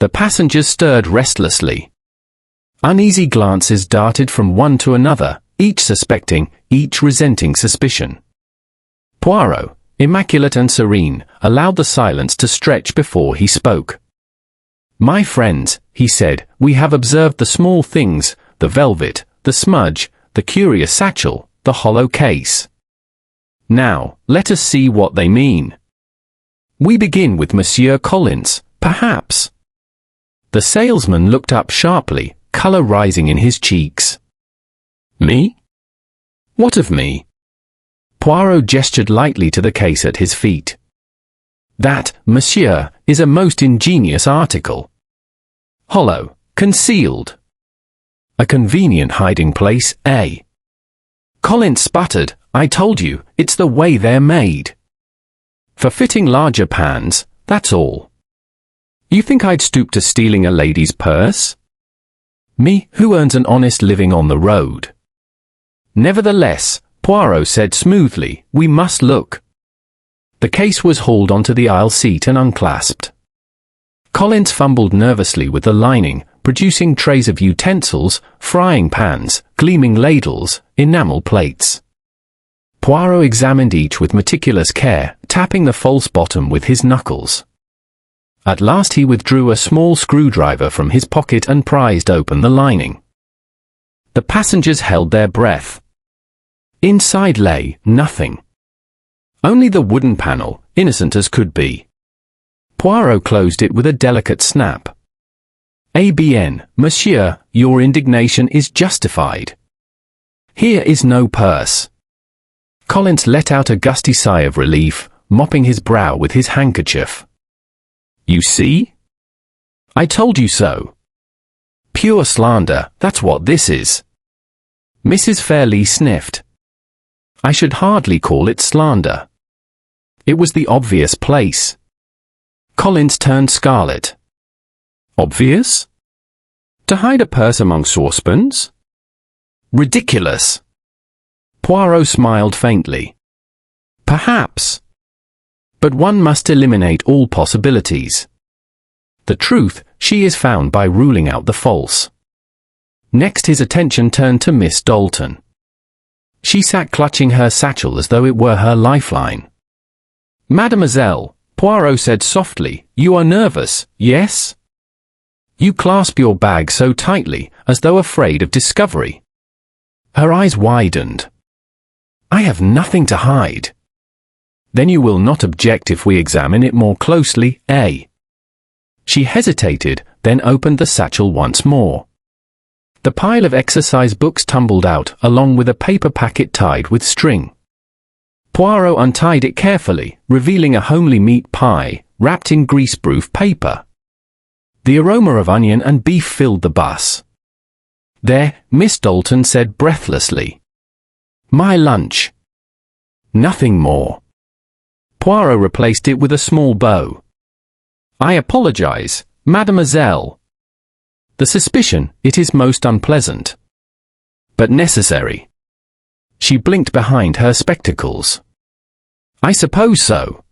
Speaker 1: The passengers stirred restlessly. Uneasy glances darted from one to another, each suspecting, each resenting suspicion. Poirot, immaculate and serene, allowed the silence to stretch before he spoke. "My friends," he said, "we have observed the small things, the velvet, the smudge, the curious satchel, the hollow case. Now, let us see what they mean. We begin with Monsieur Collins, perhaps." The salesman looked up sharply, colour rising in his cheeks. "Me? What of me?" Poirot gestured lightly to the case at his feet. "That, monsieur, is a most ingenious article. Hollow, concealed. A convenient hiding place, eh?" Collins sputtered, "I told you, it's the way they're made. For fitting larger pans, that's all. You think I'd stoop to stealing a lady's purse? Me, who earns an honest living on the road?" "Nevertheless," Poirot said smoothly, "we must look." The case was hauled onto the aisle seat and unclasped. Collins fumbled nervously with the lining, producing trays of utensils, frying pans, gleaming ladles, enamel plates. Poirot examined each with meticulous care, tapping the false bottom with his knuckles. At last he withdrew a small screwdriver from his pocket and prized open the lining. The passengers held their breath. Inside lay nothing. Only the wooden panel, innocent as could be. Poirot closed it with a delicate snap. "ABN, monsieur, your indignation is justified. Here is no purse." Collins let out a gusty sigh of relief, mopping his brow with his handkerchief. "You see? I told you so. Pure slander, that's what this is." Mrs. Fairlie sniffed. "I should hardly call it slander. It was the obvious place." Collins turned scarlet. "Obvious? To hide a purse among saucepans? Ridiculous." Poirot smiled faintly. "Perhaps. But one must eliminate all possibilities. The truth, she is found by ruling out the false." Next his attention turned to Miss Dalton. She sat clutching her satchel as though it were her lifeline. "Mademoiselle," Poirot said softly, "you are nervous, yes? You clasp your bag so tightly, as though afraid of discovery." Her eyes widened. "I have nothing to hide." "Then you will not object if we examine it more closely, eh?" She hesitated, then opened the satchel once more. The pile of exercise books tumbled out, along with a paper packet tied with string. Poirot untied it carefully, revealing a homely meat pie, wrapped in greaseproof paper. The aroma of onion and beef filled the bus. "There," Miss Dalton said breathlessly. "My lunch." "Nothing more." Poirot replaced it with a small bow. "I apologize, mademoiselle. The suspicion, it is most unpleasant. But necessary." She blinked behind her spectacles. "I suppose so.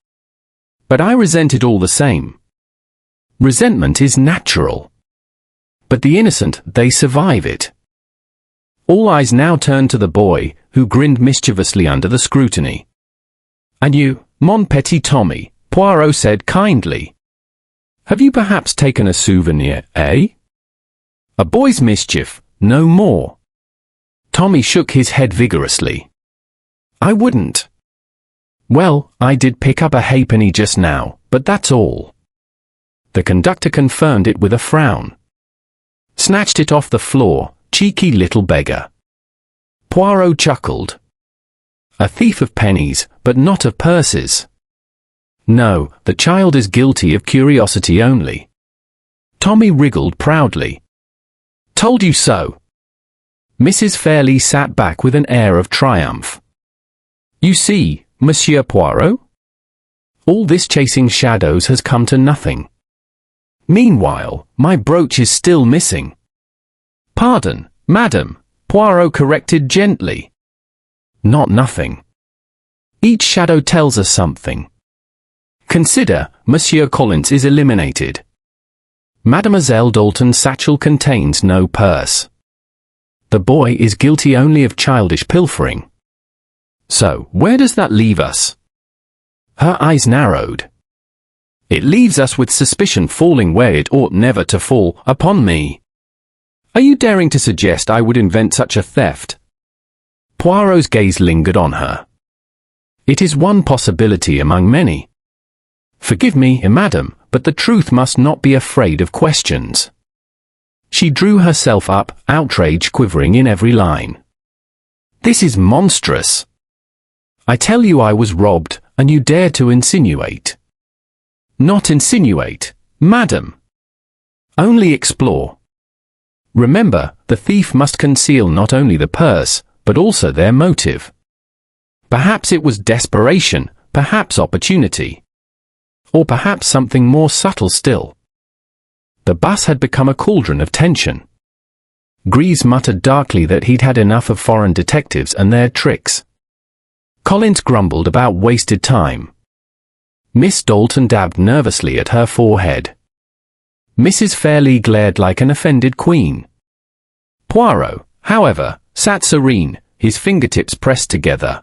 Speaker 1: But I resent it all the same. Resentment is natural. But the innocent, they survive it." All eyes now turned to the boy, who grinned mischievously under the scrutiny. "And you, mon petit Tommy," Poirot said kindly. "Have you perhaps taken a souvenir, eh? A boy's mischief, no more." Tommy shook his head vigorously. "I wouldn't." "Well, I did pick up a halfpenny just now, but that's all." The conductor confirmed it with a frown. "Snatched it off the floor, cheeky little beggar." Poirot chuckled. "A thief of pennies, but not of purses. No, the child is guilty of curiosity only." Tommy wriggled proudly. "Told you so." Mrs. Fairlie sat back with an air of triumph. "You see, Monsieur Poirot? All this chasing shadows has come to nothing. Meanwhile, my brooch is still missing." "Pardon, madam," Poirot corrected gently. "Not nothing. Each shadow tells us something. Consider, Monsieur Collins is eliminated. Mademoiselle Dalton's satchel contains no purse. The boy is guilty only of childish pilfering. So, where does that leave us?" Her eyes narrowed. "It leaves us with suspicion falling where it ought never to fall, upon me. Are you daring to suggest I would invent such a theft?" Poirot's gaze lingered on her. "It is one possibility among many. Forgive me, madam, but the truth must not be afraid of questions." She drew herself up, outrage quivering in every line. "This is monstrous. I tell you I was robbed, and you dare to insinuate." "Not insinuate, madam. Only explore. Remember, the thief must conceal not only the purse, but also their motive. Perhaps it was desperation, perhaps opportunity. Or perhaps something more subtle still." The bus had become a cauldron of tension. Grease muttered darkly that he'd had enough of foreign detectives and their tricks. Collins grumbled about wasted time. Miss Dalton dabbed nervously at her forehead. Mrs. Fairlie glared like an offended queen. Poirot, however, sat serene, his fingertips pressed together.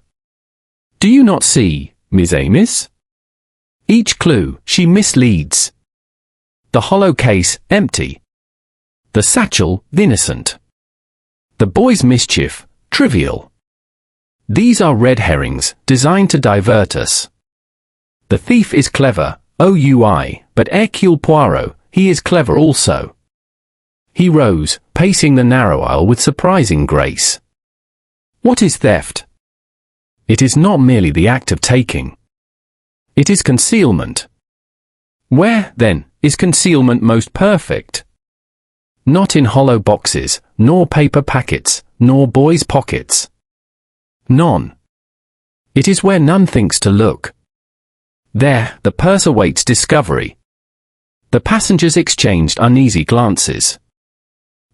Speaker 1: "Do you not see, Miss Amis? Each clue, she misleads. The hollow case, empty. The satchel, innocent. The boy's mischief, trivial. These are red herrings, designed to divert us. The thief is clever, OUI, but Hercule Poirot, he is clever also." He rose, pacing the narrow aisle with surprising grace. "What is theft? It is not merely the act of taking. It is concealment. Where, then, is concealment most perfect? Not in hollow boxes, nor paper packets, nor boys' pockets. None. It is where none thinks to look. There, the purse awaits discovery. The passengers exchanged uneasy glances.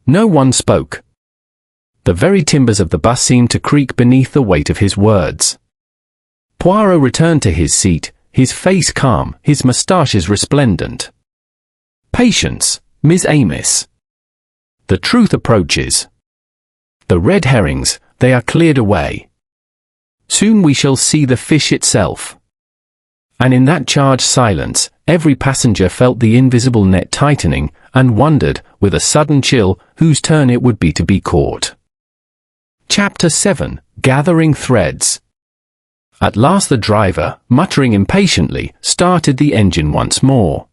Speaker 1: No one spoke. The very timbers of the bus seemed to creak beneath the weight of his words. Poirot returned to his seat, his face calm, his moustaches resplendent. Patience, Miss Amos. The truth approaches. The red herrings, they are cleared away. Soon we shall see the fish itself. And in that charged silence, every passenger felt the invisible net tightening, and wondered, with a sudden chill, whose turn it would be to be caught. Chapter 7. Gathering Threads. At last the driver, muttering impatiently, started the engine once more.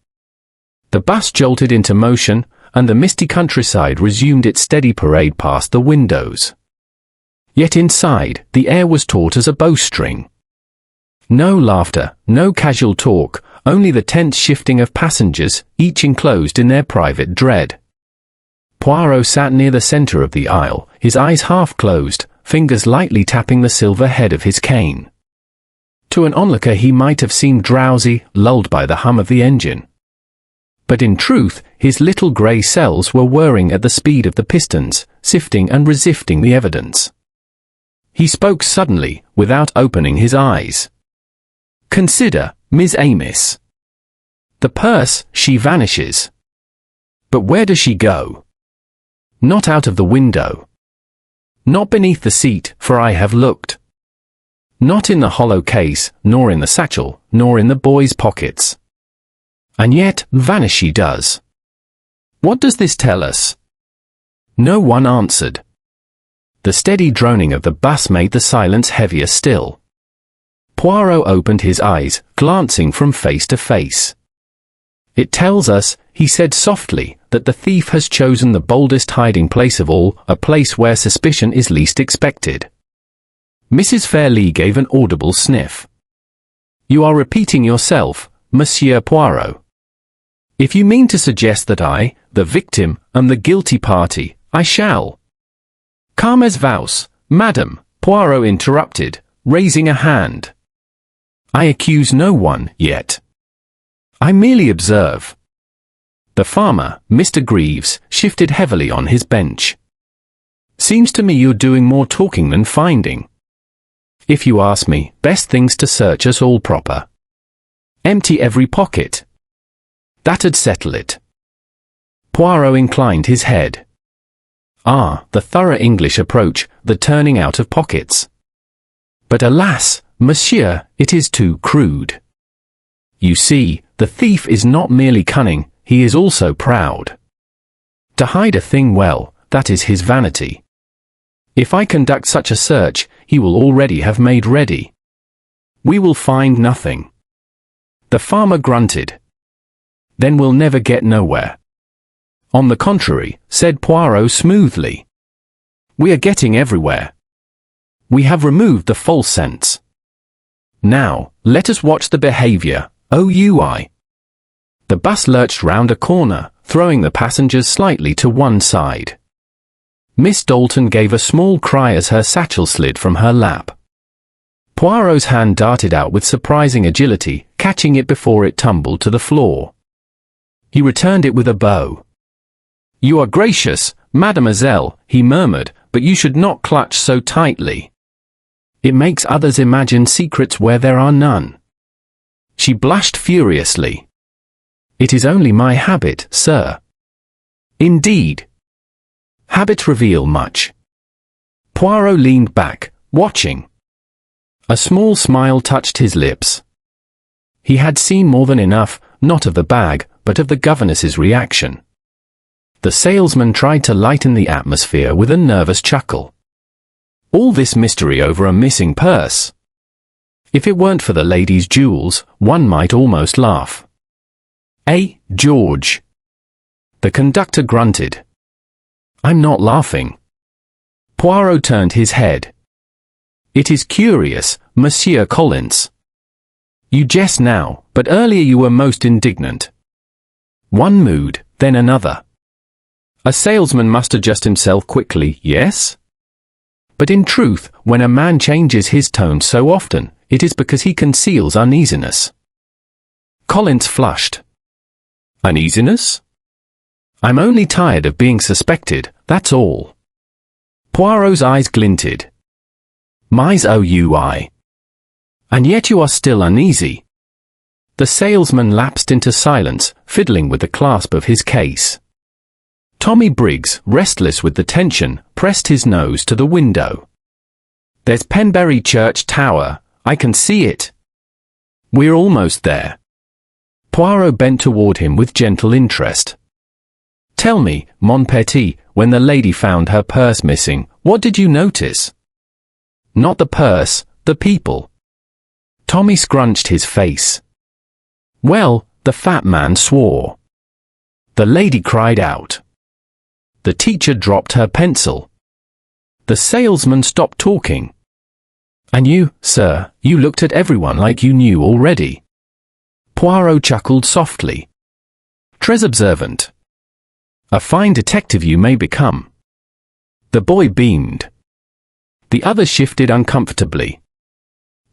Speaker 1: The bus jolted into motion, and the misty countryside resumed its steady parade past the windows. Yet inside, the air was taut as a bowstring. No laughter, no casual talk, only the tense shifting of passengers, each enclosed in their private dread. Poirot sat near the centre of the aisle, his eyes half closed, fingers lightly tapping the silver head of his cane. To an onlooker he might have seemed drowsy, lulled by the hum of the engine. But in truth, his little grey cells were whirring at the speed of the pistons, sifting and resifting the evidence. He spoke suddenly, without opening his eyes. Consider, Miss Amos. The purse, she vanishes. But where does she go? Not out of the window. Not beneath the seat, for I have looked. Not in the hollow case, nor in the satchel, nor in the boys' pockets. And yet, vanish she does. What does this tell us? No one answered. The steady droning of the bus made the silence heavier still. Poirot opened his eyes, glancing from face to face. It tells us, he said softly, that the thief has chosen the boldest hiding place of all, a place where suspicion is least expected. Mrs. Fairlie gave an audible sniff. You are repeating yourself, Monsieur Poirot. If you mean to suggest that I, the victim, am the guilty party, I shall. Calm as vouse, madam, Poirot interrupted, raising a hand. I accuse no one, yet. I merely observe. The farmer, Mr. Greaves, shifted heavily on his bench. Seems to me you're doing more talking than finding. If you ask me, best things to search us all proper. Empty every pocket. That'd settle it. Poirot inclined his head. Ah, the thorough English approach, the turning out of pockets. But alas, monsieur, it is too crude. You see, the thief is not merely cunning, he is also proud. To hide a thing well, that is his vanity. If I conduct such a search, he will already have made ready. We will find nothing. The farmer grunted. Then we'll never get nowhere. On the contrary, said Poirot smoothly. We are getting everywhere. We have removed the false scents. Now, let us watch the behaviour, OUI. The bus lurched round a corner, throwing the passengers slightly to one side. Miss Dalton gave a small cry as her satchel slid from her lap. Poirot's hand darted out with surprising agility, catching it before it tumbled to the floor. He returned it with a bow. You are gracious, mademoiselle, he murmured, but you should not clutch so tightly. It makes others imagine secrets where there are none. She blushed furiously. It is only my habit, sir. Indeed. Habits reveal much. Poirot leaned back, watching. A small smile touched his lips. He had seen more than enough, not of the bag, but of the governess's reaction. The salesman tried to lighten the atmosphere with a nervous chuckle. All this mystery over a missing purse. If it weren't for the lady's jewels, one might almost laugh. Eh, George? The conductor grunted. I'm not laughing. Poirot turned his head. It is curious, Monsieur Collins. You jest now, but earlier you were most indignant. One mood, then another. A salesman must adjust himself quickly, yes? But in truth, when a man changes his tone so often, it is because he conceals uneasiness. Collins flushed. Uneasiness? I'm only tired of being suspected, that's all. Poirot's eyes glinted. My's OUI. And yet you are still uneasy. The salesman lapsed into silence, fiddling with the clasp of his case. Tommy Briggs, restless with the tension, pressed his nose to the window. There's Penbury Church Tower, I can see it. We're almost there. Poirot bent toward him with gentle interest. Tell me, mon petit, when the lady found her purse missing, what did you notice? Not the purse, the people. Tommy scrunched his face. Well, the fat man swore. The lady cried out. The teacher dropped her pencil. The salesman stopped talking. And you, sir, you looked at everyone like you knew already. Poirot chuckled softly. Très observant. A fine detective you may become. The boy beamed. The other shifted uncomfortably.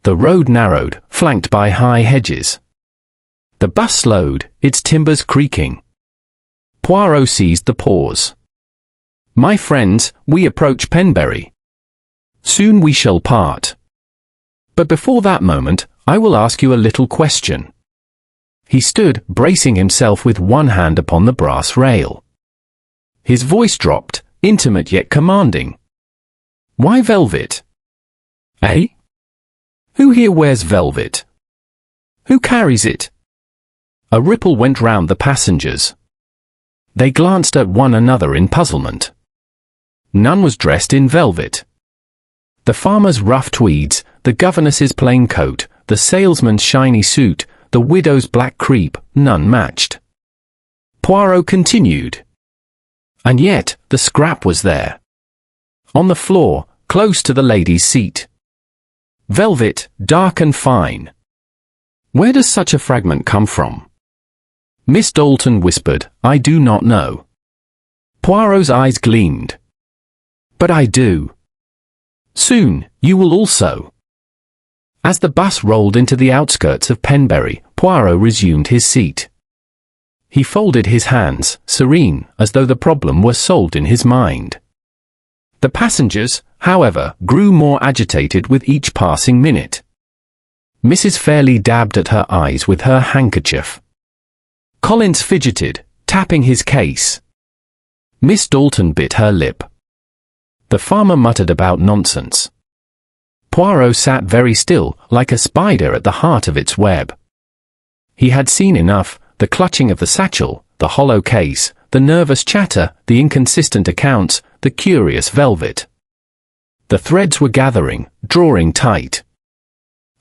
Speaker 1: The road narrowed, flanked by high hedges. The bus slowed, its timbers creaking. Poirot seized the pause. My friends, we approach Penbury. Soon we shall part. But before that moment, I will ask you a little question. He stood, bracing himself with one hand upon the brass rail. His voice dropped, intimate yet commanding. Why velvet? Eh? Who here wears velvet? Who carries it? A ripple went round the passengers. They glanced at one another in puzzlement. None was dressed in velvet. The farmer's rough tweeds, the governess's plain coat, the salesman's shiny suit, the widow's black crepe, none matched. Poirot continued. And yet, the scrap was there. On the floor, close to the lady's seat. Velvet, dark and fine. Where does such a fragment come from? Miss Dalton whispered, I do not know. Poirot's eyes gleamed. But I do. Soon, you will also. As the bus rolled into the outskirts of Penbury, Poirot resumed his seat. He folded his hands, serene, as though the problem were solved in his mind. The passengers, however, grew more agitated with each passing minute. Mrs. Fairley dabbed at her eyes with her handkerchief. Collins fidgeted, tapping his case. Miss Dalton bit her lip. The farmer muttered about nonsense. Poirot sat very still, like a spider at the heart of its web. He had seen enough, the clutching of the satchel, the hollow case, the nervous chatter, the inconsistent accounts, the curious velvet. The threads were gathering, drawing tight.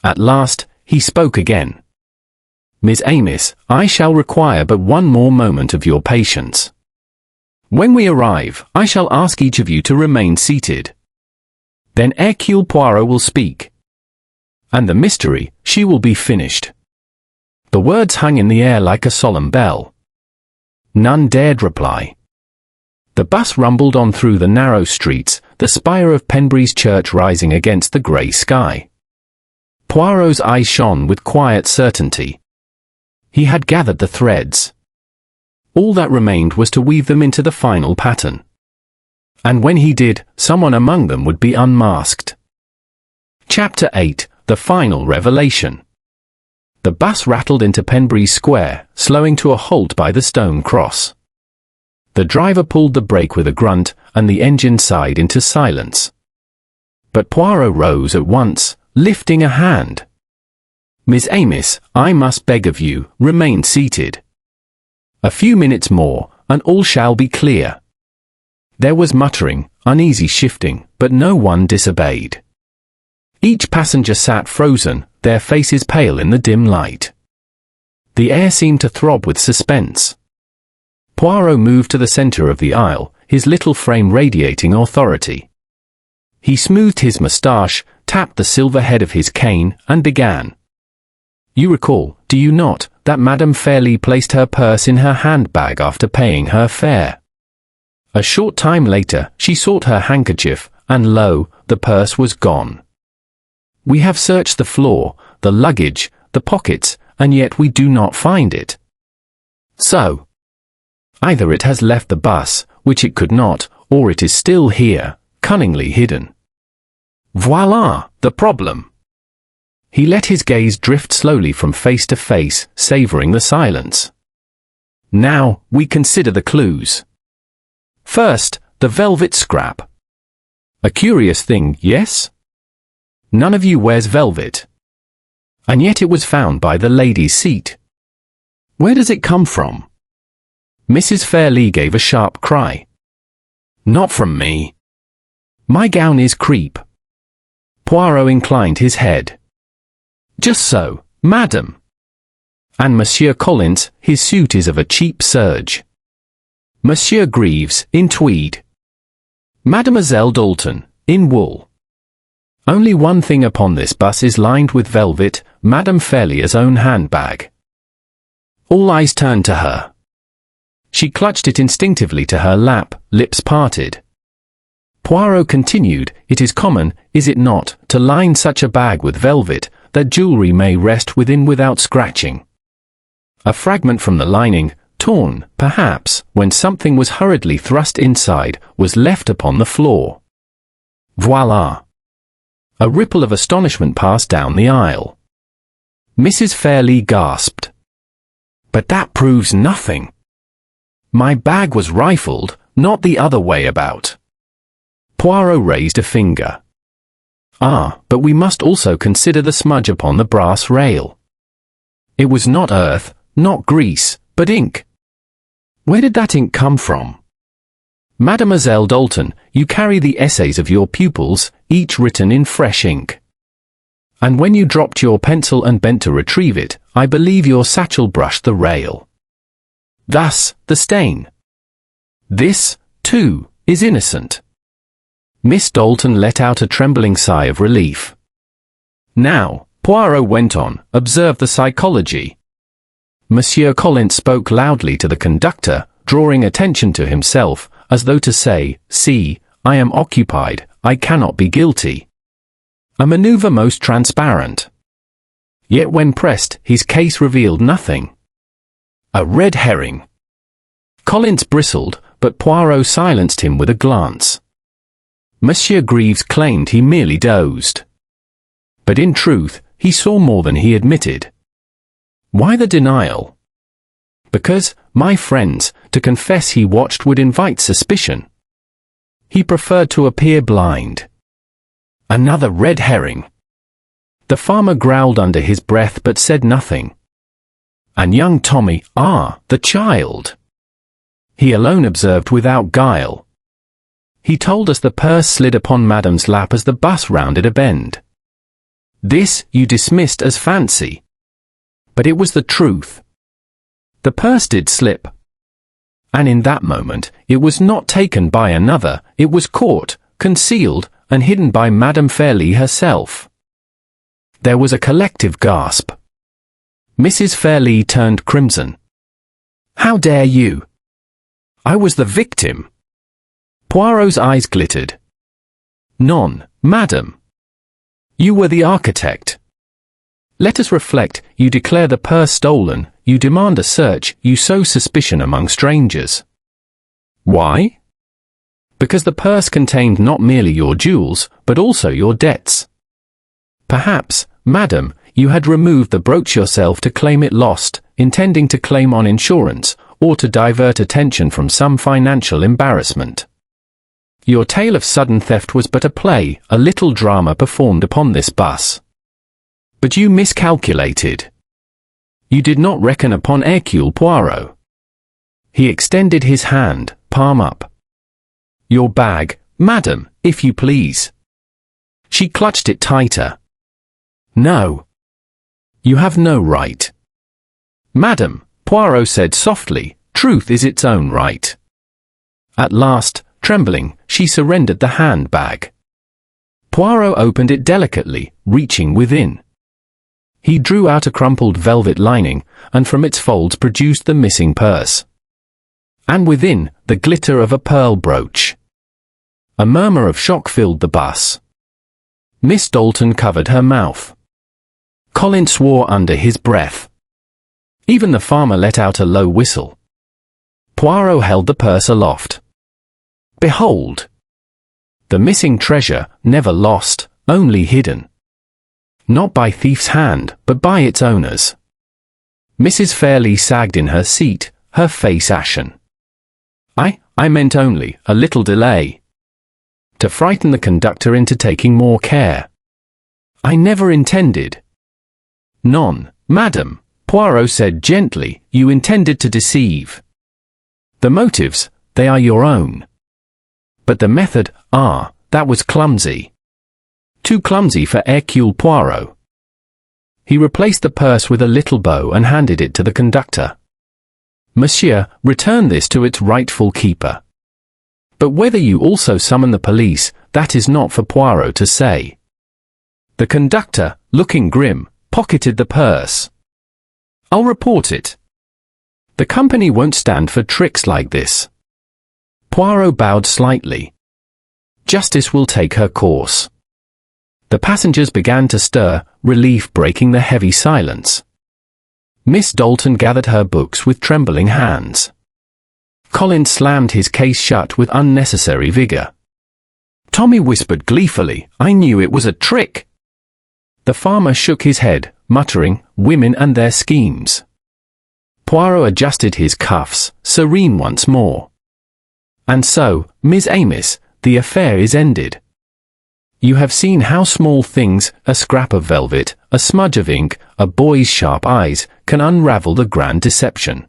Speaker 1: At last, he spoke again. Miss Amos, I shall require but one more moment of your patience. When we arrive, I shall ask each of you to remain seated. Then Hercule Poirot will speak. And the mystery, she will be finished. The words hung in the air like a solemn bell. None dared reply. The bus rumbled on through the narrow streets, the spire of Penbury's church rising against the grey sky. Poirot's eyes shone with quiet certainty. He had gathered the threads. All that remained was to weave them into the final pattern. And when he did, someone among them would be unmasked. Chapter 8, The Final Revelation. The bus rattled into Penbury Square, slowing to a halt by the stone cross. The driver pulled the brake with a grunt, and the engine sighed into silence. But Poirot rose at once, lifting a hand. Miss Amos, I must beg of you, remain seated. A few minutes more, and all shall be clear. There was muttering, uneasy shifting, but no one disobeyed. Each passenger sat frozen, their faces pale in the dim light. The air seemed to throb with suspense. Poirot moved to the center of the aisle, his little frame radiating authority. He smoothed his moustache, tapped the silver head of his cane, and began. You recall, do you not, that Madame Fairlie placed her purse in her handbag after paying her fare? A short time later, she sought her handkerchief, and lo, the purse was gone. We have searched the floor, the luggage, the pockets, and yet we do not find it. So, either it has left the bus, which it could not, or it is still here, cunningly hidden. Voila, the problem. He let his gaze drift slowly from face to face, savoring the silence. Now, we consider the clues. First, the velvet scrap. A curious thing, yes? None of you wears velvet. And yet it was found by the lady's seat. Where does it come from? Mrs. Fairlie gave a sharp cry. Not from me. My gown is crepe. Poirot inclined his head. Just so, madam. And Monsieur Collins, his suit is of a cheap serge. Monsieur Greaves, in tweed. Mademoiselle Dalton, in wool. Only one thing upon this bus is lined with velvet, Madame Fairlie's own handbag. All eyes turned to her. She clutched it instinctively to her lap, lips parted. Poirot continued, it is common, is it not, to line such a bag with velvet, that jewellery may rest within without scratching. A fragment from the lining, torn, perhaps, when something was hurriedly thrust inside, was left upon the floor. Voila! A ripple of astonishment passed down the aisle. Mrs. Fairlie gasped. But that proves nothing. My bag was rifled, not the other way about. Poirot raised a finger. Ah, but we must also consider the smudge upon the brass rail. It was not earth, not grease, but ink. Where did that ink come from? Mademoiselle Dalton, you carry the essays of your pupils, each written in fresh ink. And when you dropped your pencil and bent to retrieve it, I believe your satchel brushed the rail. Thus, the stain. This, too, is innocent. Miss Dalton let out a trembling sigh of relief. Now, Poirot went on, observe the psychology. Monsieur Collins spoke loudly to the conductor, drawing attention to himself, as though to say, see, I am occupied, I cannot be guilty. A maneuver most transparent. Yet when pressed, his case revealed nothing. A red herring. Collins bristled, but Poirot silenced him with a glance. Monsieur Greaves claimed he merely dozed. But in truth, he saw more than he admitted. Why the denial? Because, my friends, to confess he watched would invite suspicion. He preferred to appear blind. Another red herring. The farmer growled under his breath but said nothing. And young Tommy, the child. He alone observed without guile. He told us the purse slid upon Madame's lap as the bus rounded a bend. This you dismissed as fancy. But it was the truth. The purse did slip. And in that moment, it was not taken by another, it was caught, concealed, and hidden by Madame Fairlie herself. There was a collective gasp. Mrs. Fairlie turned crimson. How dare you? I was the victim. Poirot's eyes glittered. Non, madam. You were the architect. Let us reflect, you declare the purse stolen, you demand a search, you sow suspicion among strangers. Why? Because the purse contained not merely your jewels, but also your debts. Perhaps, madam, you had removed the brooch yourself to claim it lost, intending to claim on insurance, or to divert attention from some financial embarrassment. Your tale of sudden theft was but a play, a little drama performed upon this bus. But you miscalculated. You did not reckon upon Hercule Poirot. He extended his hand, palm up. Your bag, madam, if you please. She clutched it tighter. No. You have no right. Madam, Poirot said softly, truth is its own right. At last, trembling, she surrendered the handbag. Poirot opened it delicately, reaching within. He drew out a crumpled velvet lining, and from its folds produced the missing purse. And within, the glitter of a pearl brooch. A murmur of shock filled the bus. Miss Dalton covered her mouth. Colin swore under his breath. Even the farmer let out a low whistle. Poirot held the purse aloft. Behold! The missing treasure, never lost, only hidden. Not by thief's hand, but by its owner's. Mrs. Fairlie sagged in her seat, her face ashen. I meant only a little delay. To frighten the conductor into taking more care. I never intended. None, madam, Poirot said gently, you intended to deceive. The motives, they are your own. But the method, that was clumsy. Too clumsy for Hercule Poirot. He replaced the purse with a little bow and handed it to the conductor. Monsieur, return this to its rightful keeper. But whether you also summon the police, that is not for Poirot to say. The conductor, looking grim, pocketed the purse. I'll report it. The company won't stand for tricks like this. Poirot bowed slightly. Justice will take her course. The passengers began to stir, relief breaking the heavy silence. Miss Dalton gathered her books with trembling hands. Colin slammed his case shut with unnecessary vigor. Tommy whispered gleefully, I knew it was a trick. The farmer shook his head, muttering, women and their schemes. Poirot adjusted his cuffs, serene once more. And so, Miss Amos, the affair is ended. You have seen how small things, a scrap of velvet, a smudge of ink, a boy's sharp eyes, can unravel the grand deception.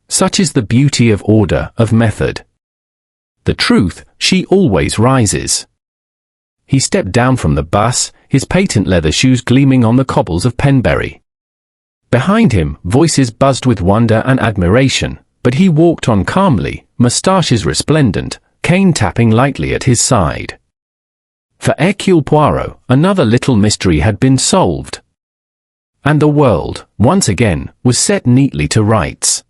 Speaker 1: Such is the beauty of order, of method. The truth, she always rises. He stepped down from the bus, his patent leather shoes gleaming on the cobbles of Penbury. Behind him, voices buzzed with wonder and admiration, but he walked on calmly, moustaches resplendent, cane tapping lightly at his side. For Hercule Poirot, another little mystery had been solved. And the world, once again, was set neatly to rights.